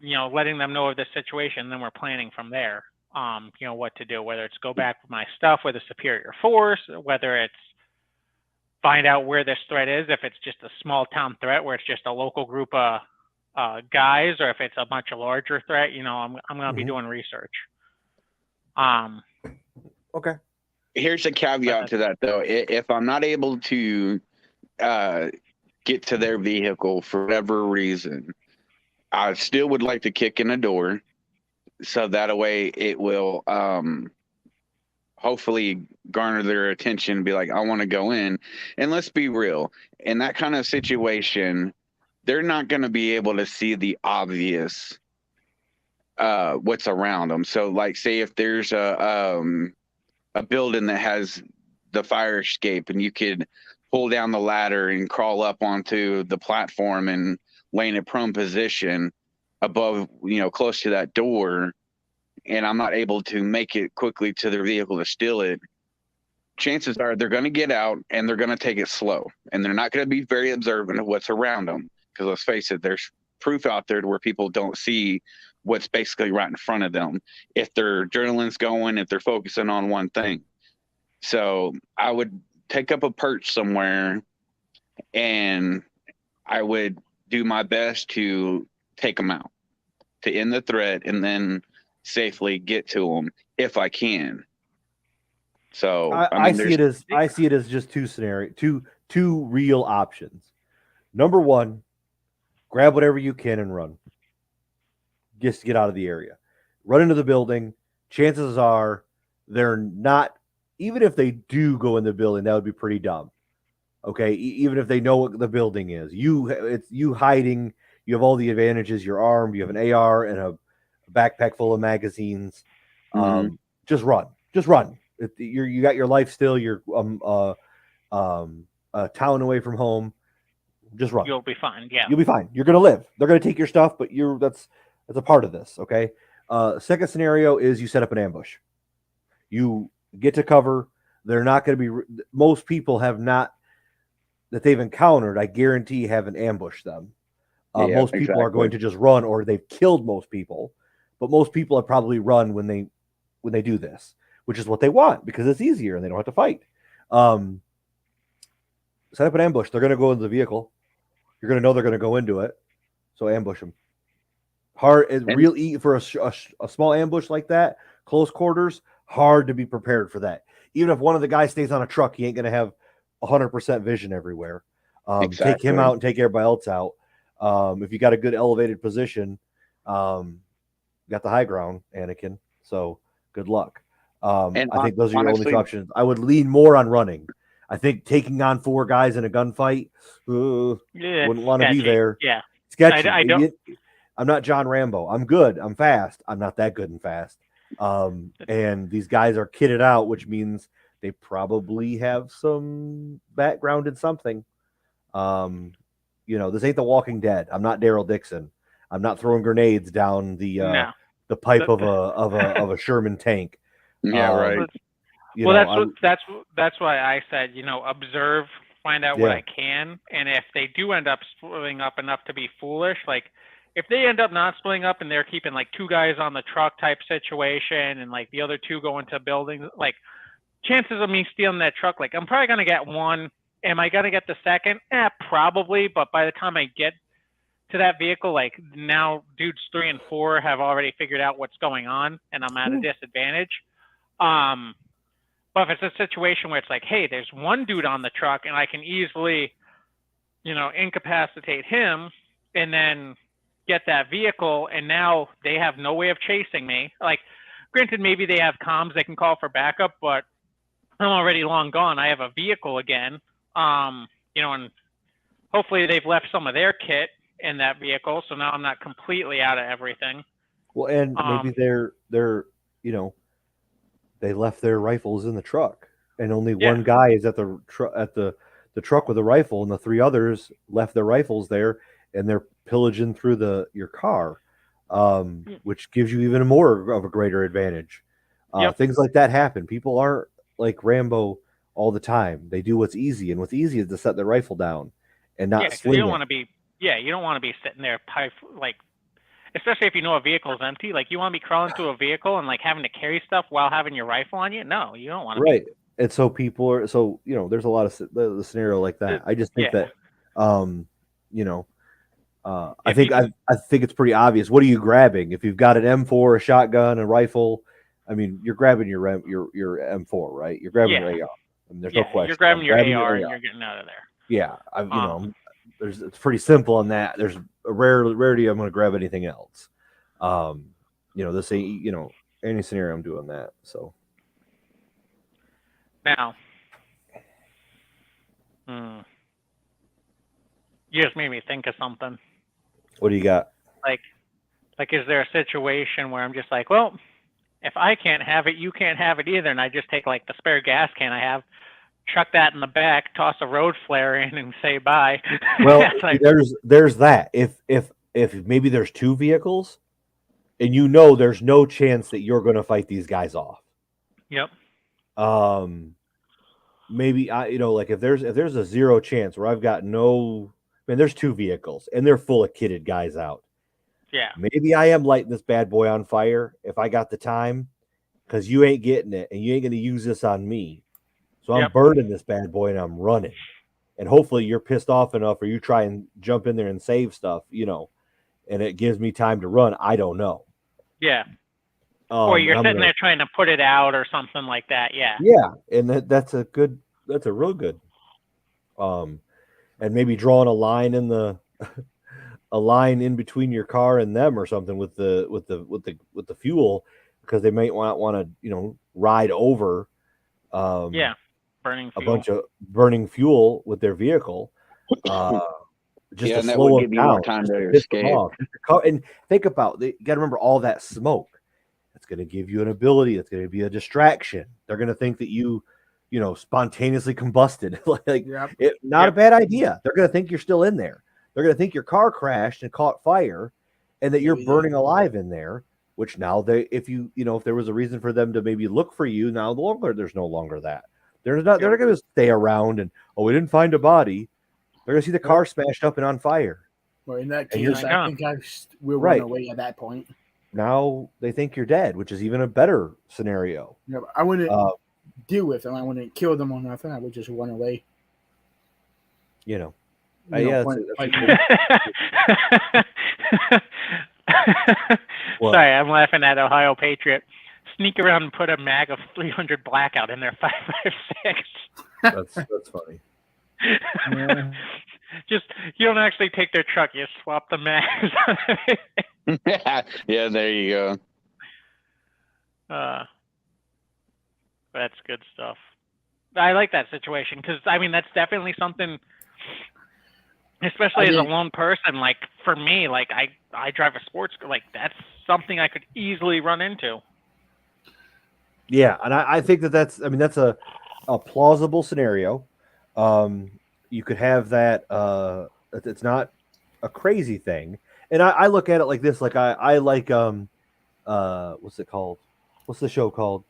letting them know of the situation. Then we're planning from there, what to do, whether it's go back with my stuff with a superior force, whether it's find out where this threat is, if it's just a small town threat where it's just a local group of guys, or if it's a much larger threat, I'm going to be doing research. Okay. Here's a caveat to that, though. If I'm not able to get to their vehicle for whatever reason, I still would like to kick in a door, so that way it will hopefully garner their attention and be like, I want to go in. And let's be real, in that kind of situation, they're not going to be able to see the obvious what's around them. So like say if there's a building that has the fire escape, and you could pull down the ladder and crawl up onto the platform and lay in a prone position above, close to that door, and I'm not able to make it quickly to their vehicle to steal it, chances are they're going to get out and they're going to take it slow, and they're not going to be very observant of what's around them. Because let's face it, there's proof out there to where people don't see what's basically right in front of them. If their adrenaline's going, if they're focusing on one thing. So I would take up a perch somewhere, and I would do my best to take them out, to end the threat, and then safely get to them if I can. So I see it as just two real options. Number one, grab whatever you can and run. Just to get out of the area. Run into the building. Chances are they're not, even if they do go in the building, that would be pretty dumb. Okay, even if they know what the building is, it's you hiding. You have all the advantages. You're armed. You have an AR and a backpack full of magazines. Just run. You got your life still. You're a town away from home. Just run. You'll be fine. Yeah, you'll be fine. You're gonna live. They're gonna take your stuff, but that's a part of this. Okay. Second scenario is you set up an ambush. You get to cover. They're not going to be. Most people have not that they've encountered. I guarantee haven't ambushed them. Most people are going to just run, or they've killed most people. But most people have probably run when they do this, which is what they want because it's easier and they don't have to fight. Set up an ambush. They're going to go into the vehicle. You're going to know they're going to go into it, so ambush them. Real easy for a small ambush like that, close quarters. Hard to be prepared for that. Even if one of the guys stays on a truck, he ain't going to have 100% vision everywhere. Take him out and take everybody else out. If you got a good elevated position, you got the high ground, Anakin. So good luck. I think those are your only two options. I would lean more on running. I think taking on 4 guys in a gunfight, wouldn't want to be there. Yeah, sketchy. I don't. I'm not John Rambo. I'm good. I'm fast. I'm not that good and fast. And these guys are kitted out, which means they probably have some background in something. This ain't The Walking Dead. I'm not Daryl Dixon. I'm not throwing grenades down the pipe of a Sherman tank. Yeah, right. That's why I said, observe, find out what I can, and if they do end up splitting up enough to be foolish, like if they end up not splitting up and they're keeping like 2 guys on the truck type situation and like the other 2 go into buildings, like chances of me stealing that truck, like I'm probably gonna get 1. Am I gonna get the second? Probably, but by the time I get to that vehicle, like now dudes 3 and 4 have already figured out what's going on and I'm at a disadvantage. But if it's a situation where it's like, hey, there's 1 dude on the truck and I can easily, incapacitate him and then get that vehicle, and now they have no way of chasing me. Like, granted, maybe they have comms they can call for backup, but I'm already long gone. I have a vehicle again, and hopefully they've left some of their kit in that vehicle, so now I'm not completely out of everything. Well, and maybe they're they left their rifles in the truck, and only one guy is at the truck with a rifle, and the 3 others left their rifles there, and they're pillaging through your car, which gives you even more of a greater advantage. Things like that happen. People aren't like Rambo all the time. They do what's easy, and what's easy is to set their rifle down and not sling you don't want to be. Yeah, you don't want to be sitting there like. Especially if you know a vehicle is empty, like you want to be crawling to a vehicle and like having to carry stuff while having your rifle on you. No, you don't want to. Right, and so people are there's a lot of the scenario like that. I just think that, I think it's pretty obvious. What are you grabbing? If you've got an M4, a shotgun, a rifle, I mean, you're grabbing your M4, right? You're grabbing your AR. I mean, there's no question. You're grabbing your AR and you're getting out of there. Yeah, it's pretty simple on that. There's a rarity I'm going to grab anything else. This ain't, any scenario I'm doing that. So now, you just made me think of something. What do you got? Like, is there a situation where I'm just like, well, if I can't have it, you can't have it either, and I just take like the spare gas can I have, chuck that in the back, toss a road flare in, and say bye. Well, Like, there's that. If maybe there's two vehicles, and you know there's no chance that you're going to fight these guys off. yep. Maybe like if there's a zero chance where I've got no, man, there's two vehicles and they're full of kitted guys out. Yeah. Maybe I am lighting this bad boy on fire if I got the time, because you ain't getting it and you ain't going to use this on me. So I'm Yep. burning this bad boy and I'm running. And hopefully you're pissed off enough or you try and jump in there and save stuff, and it gives me time to run. I don't know. Yeah. Or you're and I'm sitting gonna- there trying to put it out or something like that. Yeah. Yeah, and that's a real good. And maybe drawing a line in a line in between your car and them or something with the fuel, because they might want to ride over Yeah. Burning a fuel. bunch of burning fuel with their vehicle, just to and that slow would them give you more down, time just to piss them escape. off. And think about, you got to remember all that smoke. It's going to give you an ability. It's going to be a distraction. They're going to think that you spontaneously combusted. Not a bad idea. They're going to think you're still in there. They're going to think your car crashed and caught fire, and that you're burning alive in there. Which now if there was a reason for them to maybe look for you, now there's no longer that. They're not going to stay around and, we didn't find a body. They're going to see the car smashed up and on fire. Well, in that case, I think I will Right. run away at that point. Now they think you're dead, which is even a better scenario. Yeah, I wouldn't deal with them. I wouldn't kill them or nothing. I would just run away. Yeah. Sorry, I'm laughing at Ohio Patriot. Sneak around and put a mag of 300 blackout in their 5.56. That's funny. Yeah. Just, you don't actually take their truck, you swap the mags. Yeah, there you go. That's good stuff. I like that situation because, that's definitely something, especially as a lone person. Like, for me, like, I drive a sports car. Like, that's something I could easily run into. Yeah, and I think that's a plausible scenario. You could have that. It's not a crazy thing, and I look at it like this. Like I like what's it called? What's the show called?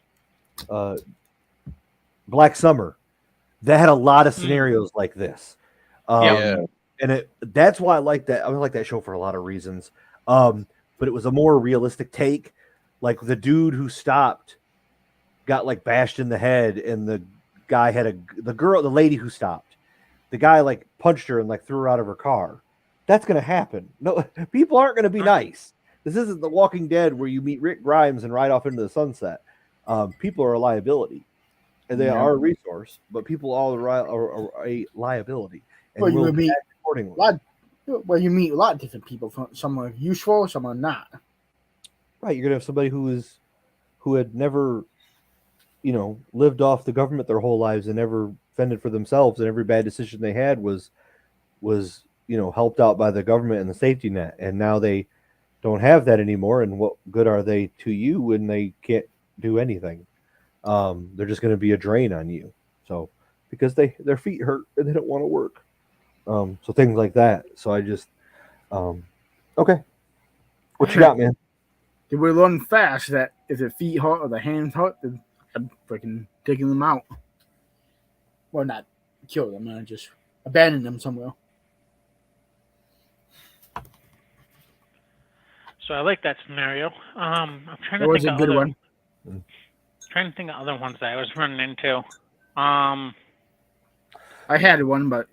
Black Summer. That had a lot of scenarios like this. And that's why I like that. I like that show for a lot of reasons. But it was a more realistic take. Like the dude who stopped got like bashed in the head, and the guy had the lady who stopped. The guy like punched her and like threw her out of her car. That's going to happen. No, people aren't going to be nice. This isn't The Walking Dead where you meet Rick Grimes and ride off into the sunset. People are a liability, and they are a resource, but people are a liability. And Well, you meet accordingly. You meet a lot of different people. Some are useful, some are not. Right, you're gonna have somebody who had never, lived off the government their whole lives and never fended for themselves, and every bad decision they had was helped out by the government and the safety net, and now they don't have that anymore. And what good are they to you when they can't do anything? They're just going to be a drain on you. So because their feet hurt and they don't want to work. So things like that. So I just okay. What you got, man? They would run fast. That if their feet hurt or their hands hurt, then I'm freaking taking them out. Well, not kill them. I just abandon them somewhere. So I like that scenario. I'm trying That to was think a good one. Trying to think of other ones that I was running into. I had one, but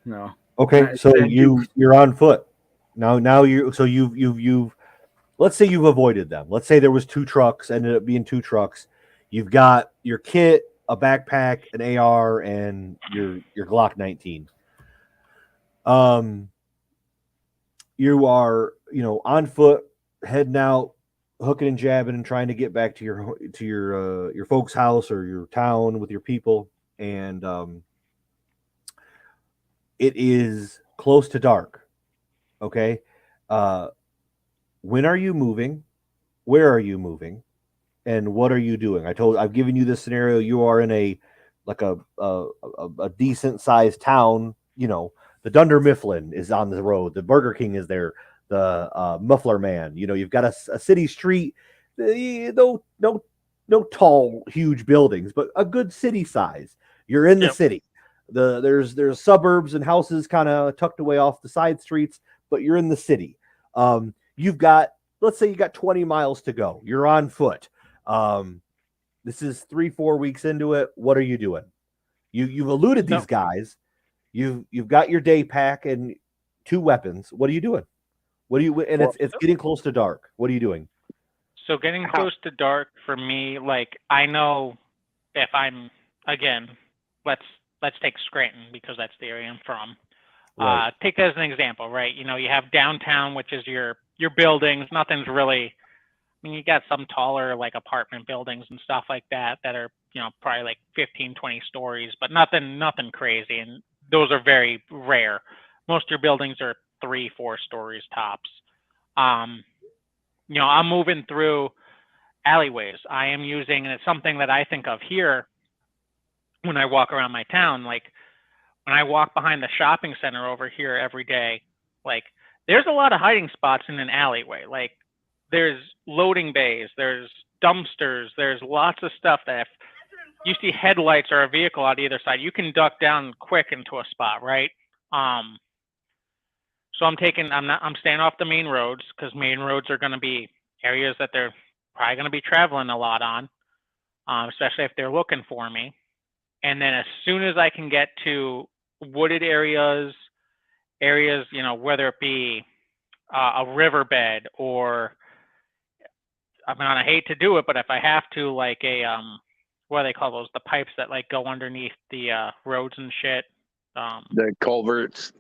no. Okay, so you're on foot now. You've let's say you've avoided them. Let's say there was two trucks, ended up being two trucks. You've got your kit, a backpack, an AR, and your Glock 19. You are on foot, heading out, hooking and jabbing, and trying to get back to your folks' house or your town with your people, and it is close to dark. Okay, when are you moving? Where are you moving? And what are you doing? I've given you this scenario. You are in a like a decent sized town, the Dunder Mifflin is on the road, the Burger King is there, the Muffler Man. You've got a city street, no tall, huge buildings, but a good city size. You're in the city. There's suburbs and houses kind of tucked away off the side streets, but you're in the city. Let's say you got 20 miles to go. You're on foot. This is 3-4 weeks into it. What are you doing? You've eluded these guys. You've got your day pack and 2 weapons. What are you doing? And it's getting close to dark. What are you doing? So getting close to dark for me, like I know if I'm again, let's take Scranton because that's the area I'm from. Right. Take that as an example, right? You have downtown, which is your buildings. Nothing's really. I mean, you got some taller like apartment buildings and stuff like that are probably like 15, 20 stories, but nothing crazy, and those are very rare. Most of your buildings are 3-4 stories tops. I'm moving through alleyways. I am using, and it's something that I think of here when I walk around my town. Like when I walk behind the shopping center over here every day, like there's a lot of hiding spots in an alleyway. Like there's loading bays, there's dumpsters, there's lots of stuff that if you see headlights or a vehicle on either side, you can duck down quick into a spot, right? So I'm staying off the main roads because main roads are going to be areas that they're probably going to be traveling a lot on, especially if they're looking for me. And then as soon as I can get to wooded areas, whether it be a riverbed or, I hate to do it, but if I have to, like what do they call those? The pipes that like go underneath the roads and shit. The culverts.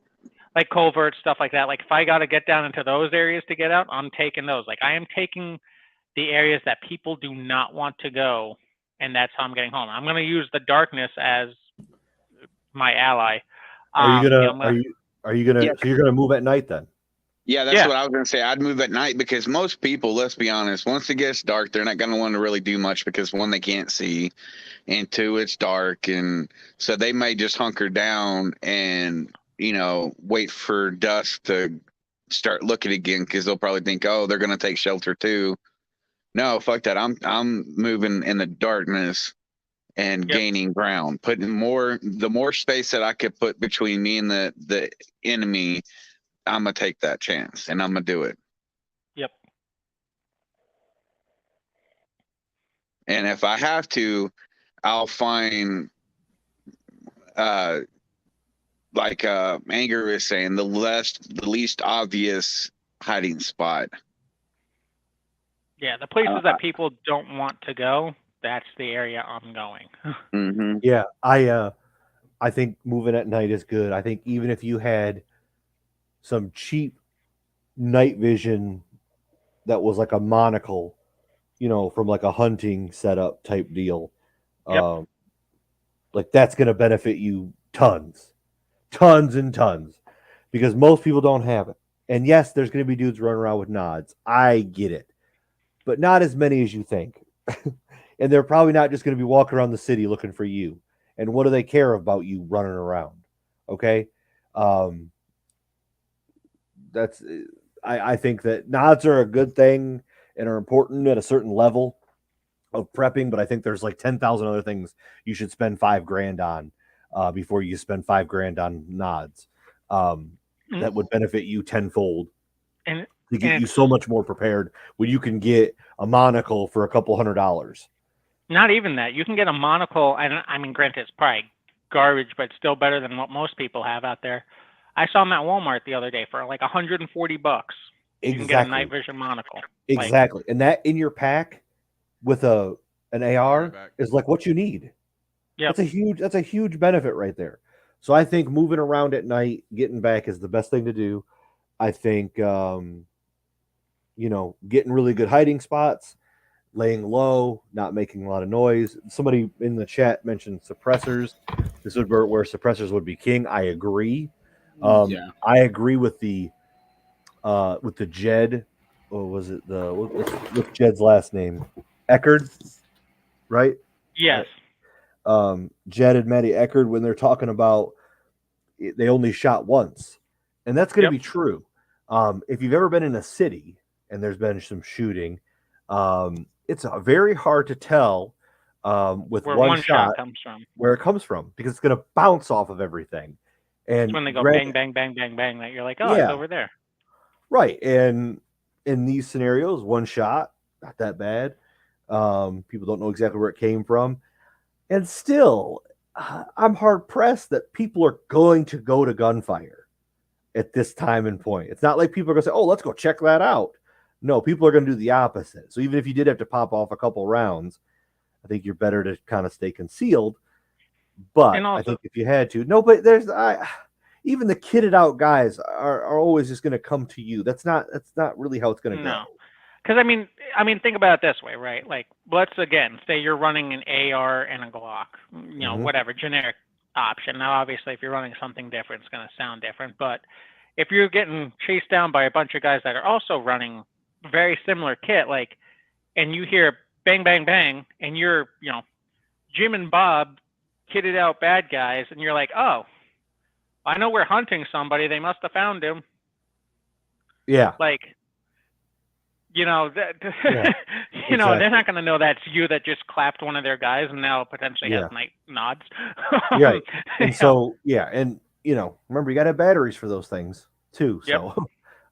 Like culverts, stuff like that. Like if I got to get down into those areas to get out, I'm taking those. Like I am taking the areas that people do not want to go, and that's how I'm getting home. I'm going to use the darkness as my ally. Are you gonna? Yeah. So you're gonna move at night then? Yeah, that's what I was going to say. I'd move at night because most people, let's be honest, once it gets dark, they're not going to want to really do much because 1, they can't see, and 2, it's dark, and so they may just hunker down and wait for dusk to start looking again because they'll probably think, oh, they're going to take shelter too. No, fuck that. I'm moving in the darkness and gaining ground, putting the more space that I could put between me and the enemy. I'm gonna take that chance and I'm gonna do it. Yep. And if I have to, I'll find like Anger is saying, the least obvious hiding spot. Yeah, the places that people don't want to go, that's the area I'm going. Mm-hmm. Yeah, I think moving at night is good. I think even if you had some cheap night vision that was like a monocle, from like a hunting setup type deal, like that's going to benefit you tons and tons, because most people don't have it. And yes, there's going to be dudes running around with nods. I get it, but not as many as you think. And they're probably not just going to be walking around the city looking for you. And what do they care about you running around? Okay. I think that nods are a good thing and are important at a certain level of prepping, but I think there's like 10,000 other things you should spend $5,000 on before you spend $5,000 on nods. That would benefit you tenfold and to get you so much more prepared when you can get a monocle for a couple $100. Not even that. You can get a monocle, and I mean, granted, it's probably garbage, but it's still better than what most people have out there. I saw them at Walmart the other day for like $140. You can get a night vision monocle. Exactly. And that in your pack with an AR is like what you need. Yeah. That's a huge benefit right there. So I think moving around at night, getting back is the best thing to do. I think getting really good hiding spots, laying low, not making a lot of noise. Somebody in the chat mentioned suppressors. This would be where suppressors would be king. I agree. I agree with the Jed. What was it? What's Jed's last name? Eckerd, right? Yes. Jed and Matty Eckerd when they're talking about they only shot once, and that's going to be true. If you've ever been in a city and there's been some shooting, it's very hard to tell with Where one shot comes from. where it comes from because it's going to bounce off of everything. And it's when they go bang, bang, bang, bang, bang, that you're like, oh, it's over there. Right. And in these scenarios, one shot, not that bad. People don't know exactly where it came from. And still, I'm hard pressed that people are going to go to gunfire at this time and point. It's not like people are going to say, oh, let's go check that out. No, people are going to do the opposite. So even if you did have to pop off a couple rounds, I think you're better to kind of stay concealed. But also, I think if you had to, no, but even the kitted out guys are always just going to come to you. That's not really how it's going to go. Because I mean, think about it this way, right? Like, let's again say you're running an AR and a Glock, whatever generic option. Now, obviously, if you're running something different, it's going to sound different. But if you're getting chased down by a bunch of guys that are also running very similar kit, like, and you hear bang, bang, bang, and you're, Jim and Bob kitted out bad guys, and you're like, oh, I know we're hunting somebody. They must have found him. Yeah. Like, they're not going to know that's you that just clapped one of their guys and now potentially has night nods. Right. And so, and, remember, you got to have batteries for those things too. So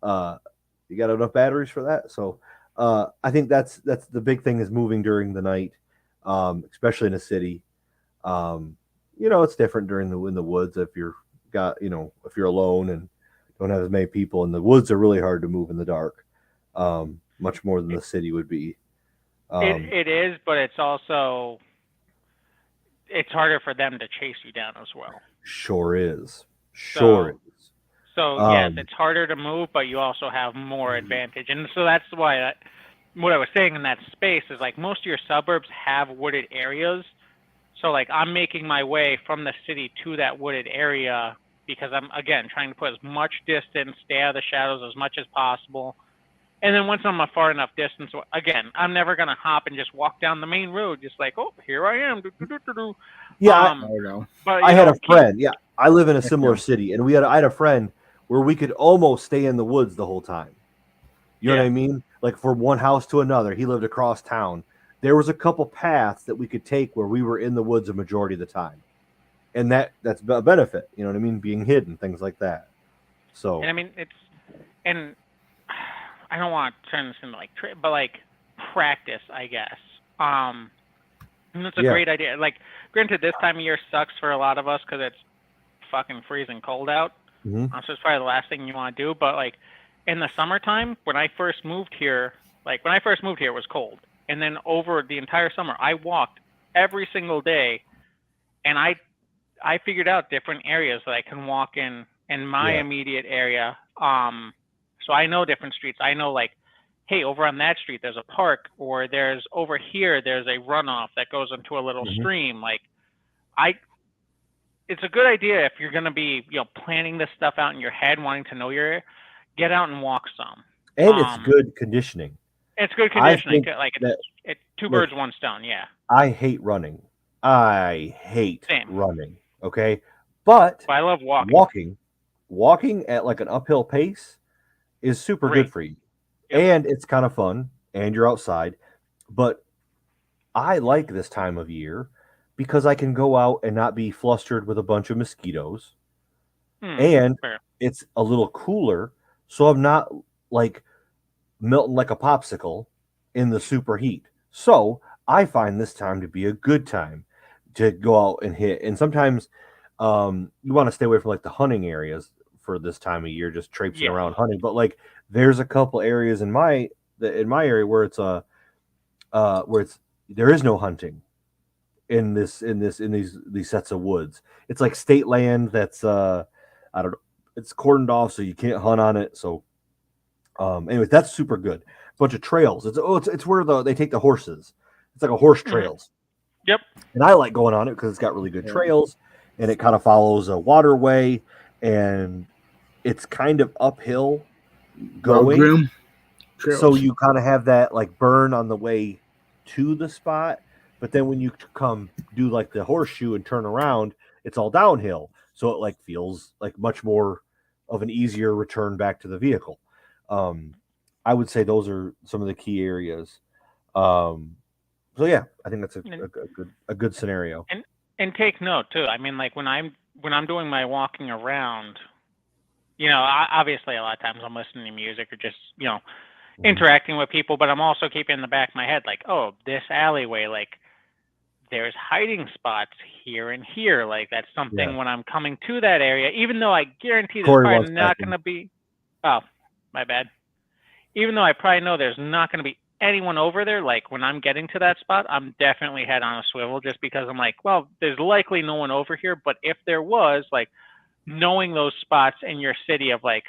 you got enough batteries for that. So I think that's the big thing is moving during the night, especially in a city. It's different during in the woods if you're if you're alone and don't have as many people. And the woods are really hard to move in the dark. Much more than the city would be. It is, but it's also it's harder for them to chase you down as well. Sure is. So yes, it's harder to move, but you also have more advantage, and so that's why what I was saying in that space is like most of your suburbs have wooded areas. So like I'm making my way from the city to that wooded area because I'm again trying to put as much distance, stay out of the shadows as much as possible. And then once I'm a far enough distance, again, I'm never going to hop and just walk down the main road just like, oh, here I am. Yeah, but, I had a friend. Yeah, I live in a similar city, and I had a friend where we could almost stay in the woods the whole time. You know what I mean? Like from one house to another. He lived across town. There was a couple paths that we could take where we were in the woods a majority of the time. And that's a benefit, you know what I mean? Being hidden, things like that. So. And I mean, I don't want to turn this into but like practice, I guess. And that's a great idea. Like, granted, this time of year sucks for a lot of us because it's fucking freezing cold out. So it's probably the last thing you want to do. But like in the summertime, when I first moved here, it was cold. And then over the entire summer, I walked every single day, and I figured out different areas that I can walk in my immediate area. So I know different streets. I know like, hey, over on that street, there's a park, or there's over here, there's a runoff that goes into a little stream. Like it's a good idea if you're going to be, planning this stuff out in your head, wanting to know your area, get out and walk some. And it's good conditioning. It's good conditioning. It's two birds, one stone. Yeah. I hate running. Running. Okay. But I love walking. Walking at like an uphill pace is super good for you. And it's kind of fun, and you're outside. But I like this time of year because I can go out and not be flustered with a bunch of mosquitoes. And it's a little cooler, so I'm not like melting like a popsicle in the super heat. So I find this time to be a good time to go out and hit. And sometimes you want to stay away from like the hunting areas for this time of year, just traipsing around hunting. But like there's a couple areas in my area where there is no hunting in these sets of woods. It's like state land that's I don't know, it's cordoned off so you can't hunt on it. So anyways, that's super good. Bunch of trails. It's where they take the horses. It's like a horse trails. Yep. And I like going on it because it's got really good trails, and it kind of follows a waterway, and it's kind of uphill going. So you kind of have that like burn on the way to the spot. But then when you come do like the horseshoe and turn around, it's all downhill. So it like feels like much more of an easier return back to the vehicle. I would say those are some of the key areas. So yeah, I think that's a good scenario. And take note too. I mean, like when I'm doing my walking around, obviously a lot of times I'm listening to music or just interacting with people, but I'm also keeping in the back of my head like, oh, this alleyway, like there's hiding spots here and here. Like that's something when I'm coming to that area, even though I guarantee there's probably not going to be. Oh, my bad. Even though I probably know there's not going to be anyone over there, like when I'm getting to that spot, I'm definitely head on a swivel just because I'm like, well, there's likely no one over here. But if there was, like knowing those spots in your city of like,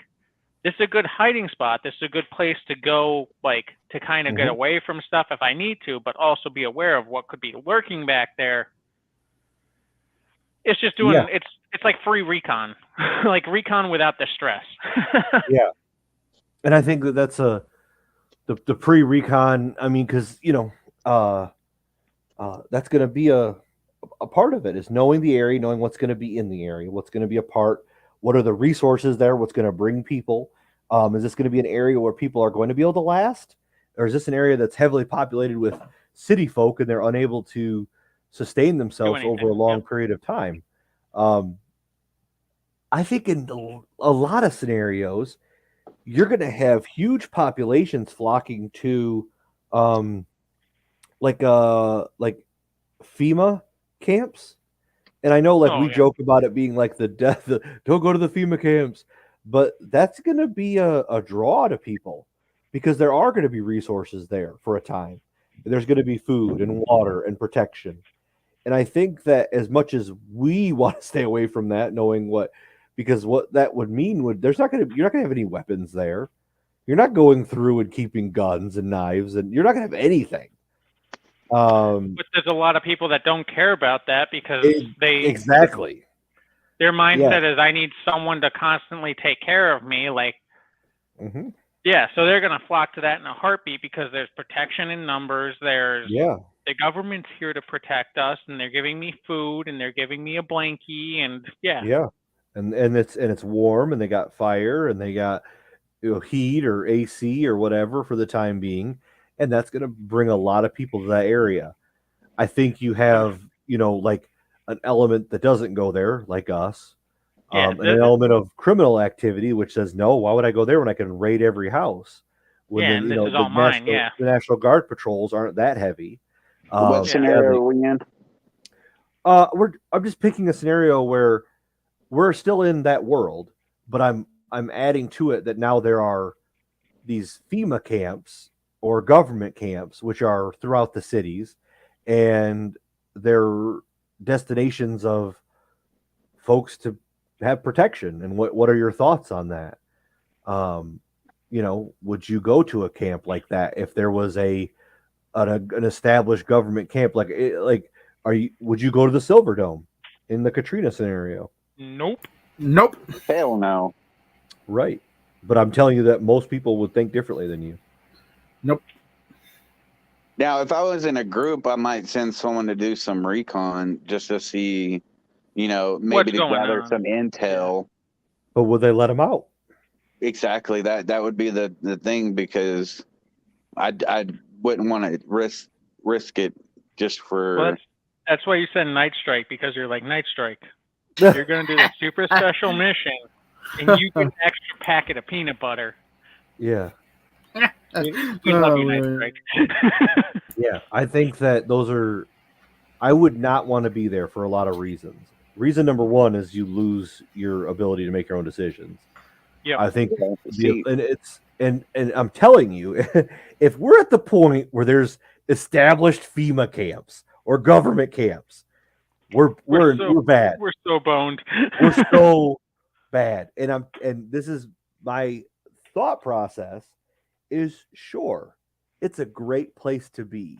this is a good hiding spot. This is a good place to go, like to kind of get away from stuff if I need to, but also be aware of what could be lurking back there. It's just doing it's like free recon, like recon without the stress. Yeah, and I think that's the pre-recon. I mean, because that's going to be a part of it is knowing the area, knowing what's going to be in the area, what's going to be a part, what are the resources there, what's going to bring people. Is this going to be an area where people are going to be able to last, or is this an area that's heavily populated with city folk and they're unable to sustain themselves over a long period of time? I think in a lot of scenarios, you're going to have huge populations flocking to, like FEMA camps. And I know, like we joke about it being like the death. Don't go to the FEMA camps, but that's going to be a draw to people because there are going to be resources there for a time. There's going to be food and water and protection. And I think that as much as we want to stay away from that, knowing because what that would mean you're not going to have any weapons there. You're not going through and keeping guns and knives, and you're not going to have anything. But there's a lot of people that don't care about that because their mindset is I need someone to constantly take care of me. Like, so they're going to flock to that in a heartbeat because there's protection in numbers. The government's here to protect us, and they're giving me food, and they're giving me a blankie, and and it's warm, and they got fire, and they got heat or AC or whatever for the time being, and that's going to bring a lot of people to that area. I think you have like an element that doesn't go there, like us, and an element of criminal activity which says no. Why would I go there when I can raid every house? When this is all mine. The National Guard patrols aren't that heavy. What scenario are we in? I'm just picking a scenario where we're still in that world, but I'm adding to it that now there are these FEMA camps or government camps, which are throughout the cities, and they're destinations of folks to have protection. And what are your thoughts on that? Would you go to a camp like that if there was an established government camp? Would you go to the Silver Dome in the Katrina scenario? Nope. Hell no. Right. But I'm telling you that most people would think differently than you. Nope. Now, if I was in a group, I might send someone to do some recon just to see, maybe to gather some intel. But would they let them out? Exactly. That would be the thing, because I wouldn't want to risk it just for. Well, that's why you send Night Strike, because you're like, Night Strike, you're going to do the super special mission, and you get an extra packet of peanut butter. Yeah. We love you, Night Strike. Yeah, I think that I would not want to be there for a lot of reasons. Reason number one is you lose your ability to make your own decisions. Yeah, I think, and I'm telling you, if we're at the point where there's established FEMA camps or government camps, we're bad. We're so boned. We're so bad. And this is my thought process is, sure, it's a great place to be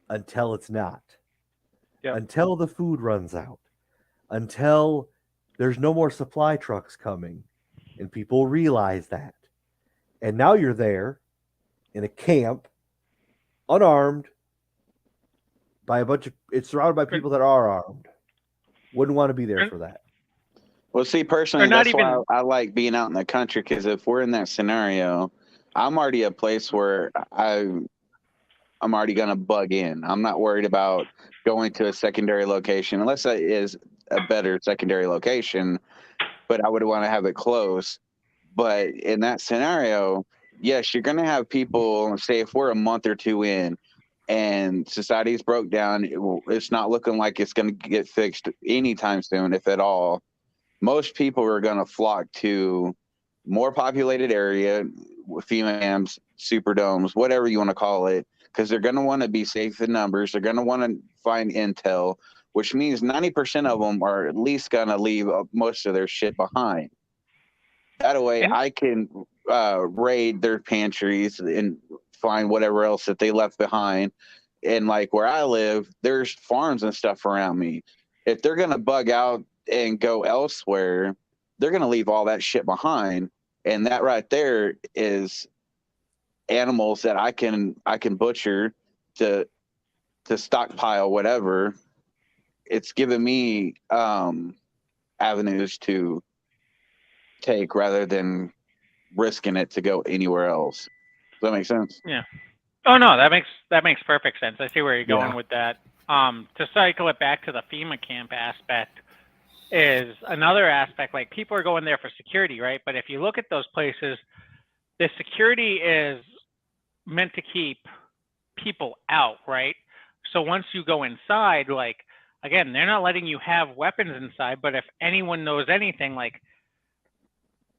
until it's not. Yep. Until the food runs out. Until there's no more supply trucks coming. And people realize that. And now you're there in a camp, unarmed, It's surrounded by people that are armed. Wouldn't want to be there for that. Well, see, personally, that's why I like being out in the country, because if we're in that scenario, I'm already a place where I'm already going to bug in. I'm not worried about going to a secondary location, unless it is a better secondary location, but I would want to have it close. But in that scenario, yes, you're going to have people, say if we're a month or two in and society's broke down, it's not looking like it's going to get fixed anytime soon, if at all. Most people are going to flock to more populated area, FEMAs, superdomes, whatever you want to call it, because they're going to want to be safe in numbers. They're going to want to find intel, which means 90% of them are at least going to leave most of their shit behind. That way, I can raid their pantries and find whatever else that they left behind. And like where I live, there's farms and stuff around me. If they're going to bug out and go elsewhere, they're going to leave all that shit behind. And that right there is animals that I can butcher to stockpile whatever. It's given me avenues to take rather than risking it to go anywhere else. Does that make sense? Yeah. Oh no, that makes perfect sense. I see where you're going with that. To cycle it back to the FEMA camp aspect is another aspect. Like, people are going there for security, right? But if you look at those places, the security is meant to keep people out, right? So once you go inside, like, again, they're not letting you have weapons inside, but if anyone knows anything, like,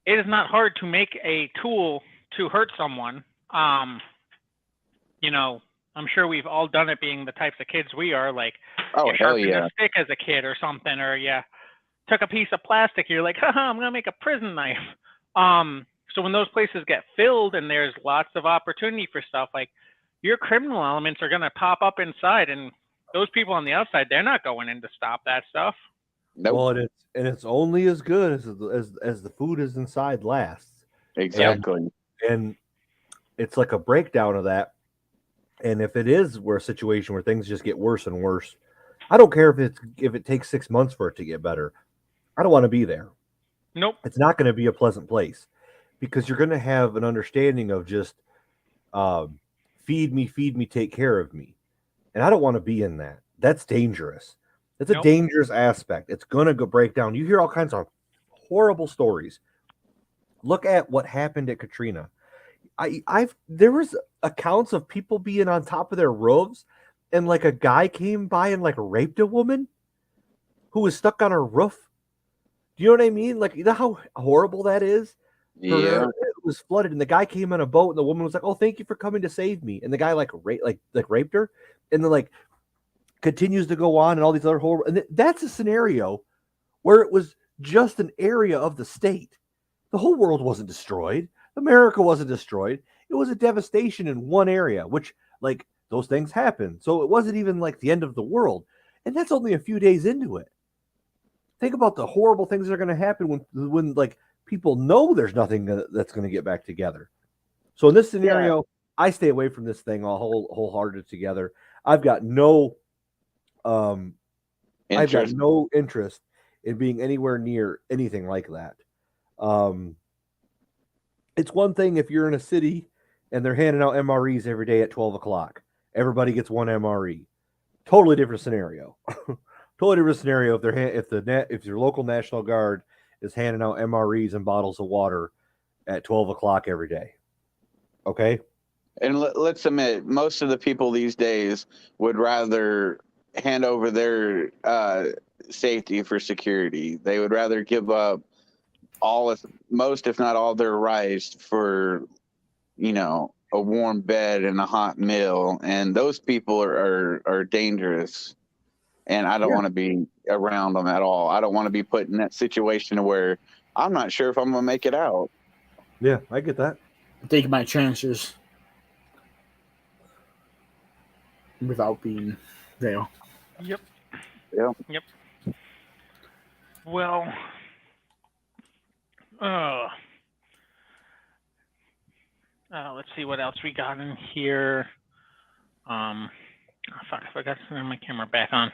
it is not hard to make a tool to hurt someone. You know, I'm sure we've all done it, being the types of kids we are. Like, you sharpened a stick as a kid or something, or you took a piece of plastic. You're like, haha, I'm gonna make a prison knife. So when those places get filled and there's lots of opportunity for stuff, like, your criminal elements are gonna pop up inside, and those people on the outside, they're not going in to stop that stuff. Nope. Well, it's only as good as the food is inside lasts. Exactly. And it's like a breakdown of that. And if it is a situation where things just get worse and worse, I don't care if it takes 6 months for it to get better. I don't want to be there. Nope. It's not going to be a pleasant place, because you're going to have an understanding of just feed me, take care of me. And I don't want to be in that. That's dangerous. It's a dangerous aspect. It's going to go break down. You hear all kinds of horrible stories. Look at what happened at Katrina. There was accounts of people being on top of their roofs, and like a guy came by and like raped a woman who was stuck on her roof. Do you know what I mean? Like, you know how horrible that is? Yeah. It was flooded, and the guy came on a boat, and the woman was like, "Oh, thank you for coming to save me." And the guy like raped her, and then like continues to go on, and all these other horrible. And that's a scenario where it was just an area of the state. The whole world wasn't destroyed. America wasn't destroyed. It was a devastation in one area, which, like, those things happen. So it wasn't even like the end of the world. And that's only a few days into it. Think about the horrible things that are going to happen when like people know there's nothing that's going to get back together. So in this scenario, I stay away from this thing all wholehearted together. I've got no interest in being anywhere near anything like that. It's one thing if you're in a city and they're handing out MREs every day at 12 o'clock. Everybody gets one MRE. Totally different scenario. Totally different scenario if your local National Guard is handing out MREs and bottles of water at 12 o'clock every day. Okay? And let's admit, most of the people these days would rather hand over their safety for security. They would rather give up most, if not all, their rights for, a warm bed and a hot meal. And those people are dangerous. And I don't want to be around them at all. I don't want to be put in that situation where I'm not sure if I'm going to make it out. Yeah, I get that. Take my chances without being there. Yep. Yeah. Yep. Well, let's see what else we got in here. Oh, fuck, I forgot to turn my camera back on.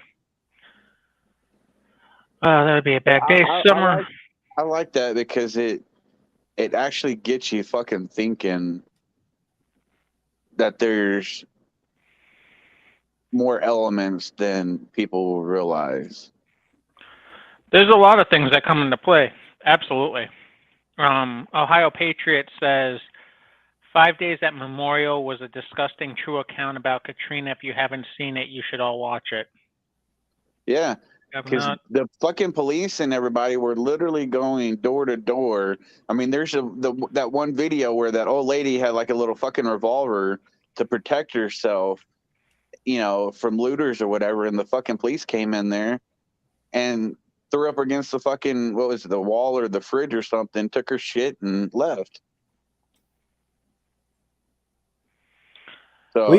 Oh, that would be a bad day. Summer. I like that because it actually gets you fucking thinking that there's more elements than people will realize. There's a lot of things that come into play. Absolutely. Ohio Patriot says 5 Days at Memorial was a disgusting true account about Katrina. If you haven't seen it, you should all watch it. Yeah, because the fucking police and everybody were literally going door to door. I mean, there's that one video where that old lady had like a little fucking revolver to protect herself, from looters or whatever, and the fucking police came in there and threw up against the fucking, what was it, the wall or the fridge or something, took her shit and left. So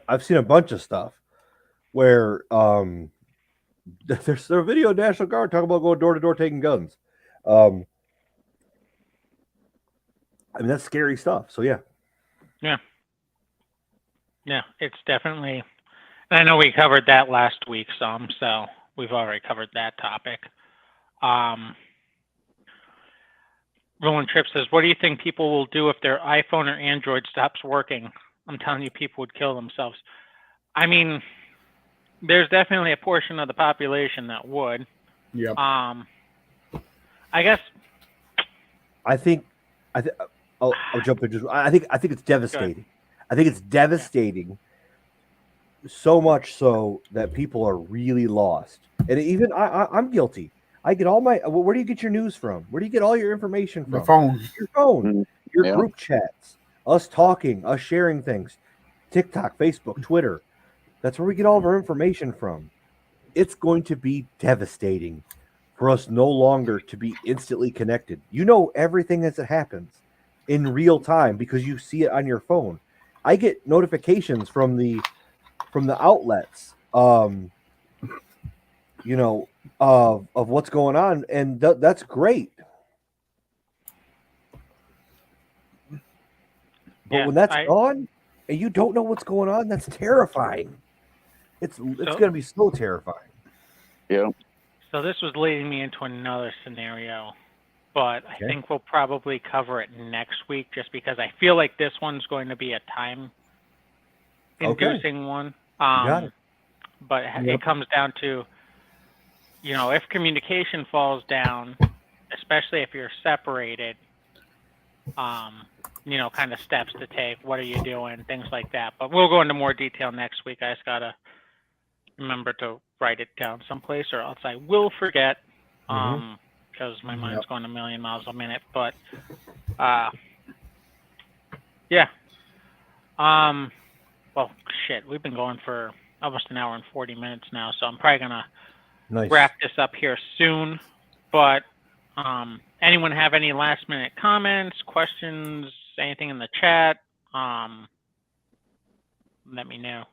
I've seen a bunch of stuff where there's a video of National Guard talking about going door to door taking guns. I mean, that's scary stuff. So yeah, it's definitely. And I know we covered that last week some, so we've already covered that topic. Roland Tripp says, "What do you think people will do if their iPhone or Android stops working?" I'm telling you, people would kill themselves. I mean, there's definitely a portion of the population that would. Yep. I guess. I'll jump in. I think it's devastating. I think it's devastating. So much so that people are really lost, and even I'm guilty. I get all my. Where do you get your news from? Where do you get all your information from? The phone. Your phone. Your group chats. Us talking. Us sharing things. TikTok, Facebook, Twitter. That's where we get all of our information from. It's going to be devastating for us no longer to be instantly connected. You know everything as it happens in real time because you see it on your phone. I get notifications from the outlets, of what's going on, and that's great. But when that's gone and you don't know what's going on, that's terrifying. It's going to be so terrifying. Yeah. So this was leading me into another scenario, but I think we'll probably cover it next week just because I feel like this one's going to be a time-inducing one. Got it. But it comes down to, if communication falls down, especially if you're separated, kind of steps to take, what are you doing, things like that. But we'll go into more detail next week. I just got to remember to write it down someplace or else I will forget because my mind's going a million miles a minute. But, well, shit, we've been going for almost an hour and 40 minutes now, so I'm probably going to wrap this up here soon. But anyone have any last-minute comments, questions, anything in the chat? Let me know.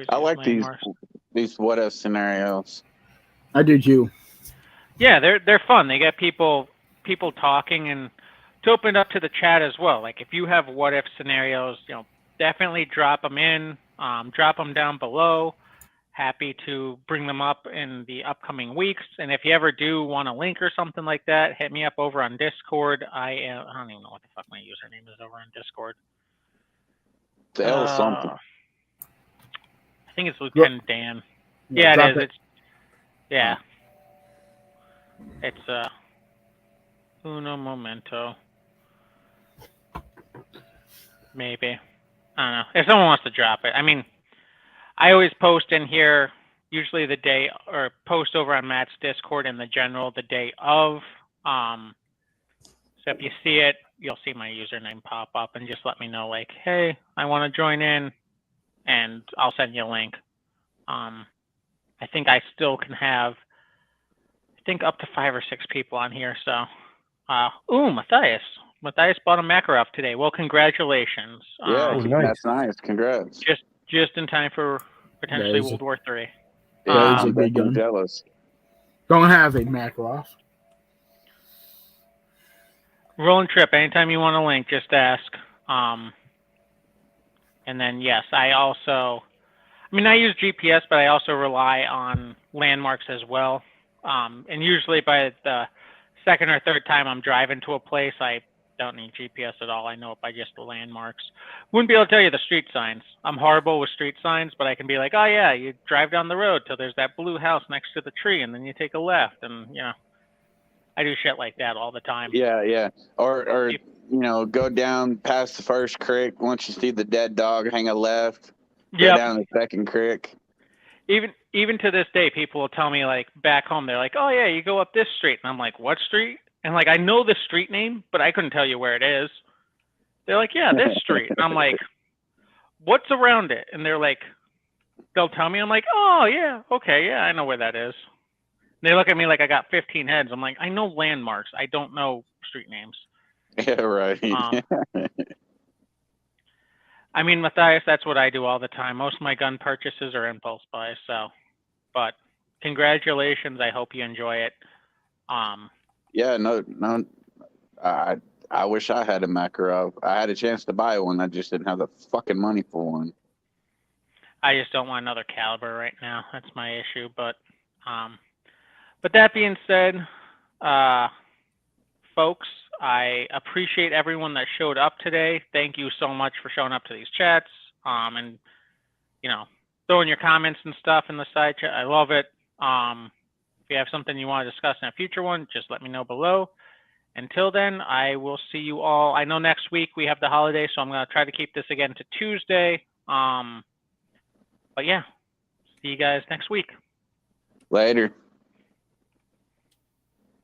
I like these what-if scenarios. I do too. Yeah, they're fun. They get people talking, and to open it up to the chat as well. Like if you have what-if scenarios, definitely drop them in. Drop them down below. Happy to bring them up in the upcoming weeks. And if you ever do want a link or something like that, hit me up over on Discord. I don't even know what the fuck my username is over on Discord. The L something. I think it's Lieutenant Dan. Yeah, it is. It's uno momento. Maybe. I don't know. If someone wants to drop it. I mean, I always post in here usually the day, or post over on Matt's Discord in the general the day of. So if you see it, you'll see my username pop up and just let me know, like, hey, I want to join in, and I'll send you a link. I think I still can have, up to 5 or 6 people on here. So, Matthias. Matthias bought a Makarov today. Well, congratulations. Yeah, that's nice. Congrats. Just in time for potentially World War III. Yeah, I'm jealous. Don't have a Makarov. Roland Tripp, anytime you want a link, just ask. And then yes, I use GPS, but I also rely on landmarks as well. And usually by the second or third time I'm driving to a place, I don't need GPS at all. I know it by just the landmarks. Wouldn't be able to tell you the street signs. I'm horrible with street signs, but I can be like, oh yeah, you drive down the road till there's that blue house next to the tree, and then you take a left, and I do shit like that all the time. Yeah. Or go down past the first creek. Once you see the dead dog, hang a left. Go down the second creek. Even to this day, people will tell me, like, back home, they're like, oh yeah, you go up this street, and I'm like, what street? And like, I know the street name, but I couldn't tell you where it is. They're like, yeah, this street. And I'm like, what's around it? And they're like, they'll tell me. I'm like, oh yeah, okay, yeah, I know where that is. And they look at me like I got 15 heads. I'm like, I know landmarks. I don't know street names. Yeah, right. I mean, Matthias, that's what I do all the time. Most of my gun purchases are impulse buys. So, but congratulations. I hope you enjoy it. Yeah, no. I wish I had a Makarov. I had a chance to buy one. I just didn't have the fucking money for one. I just don't want another caliber right now. That's my issue. But that being said, folks, I appreciate everyone that showed up today. Thank you so much for showing up to these chats, and throwing your comments and stuff in the side chat. I love it. If you have something you want to discuss in a future one, just let me know below. Until then, I will see you all. I know next week we have the holiday, so I'm going to try to keep this again to Tuesday. But yeah, see you guys next week. Later.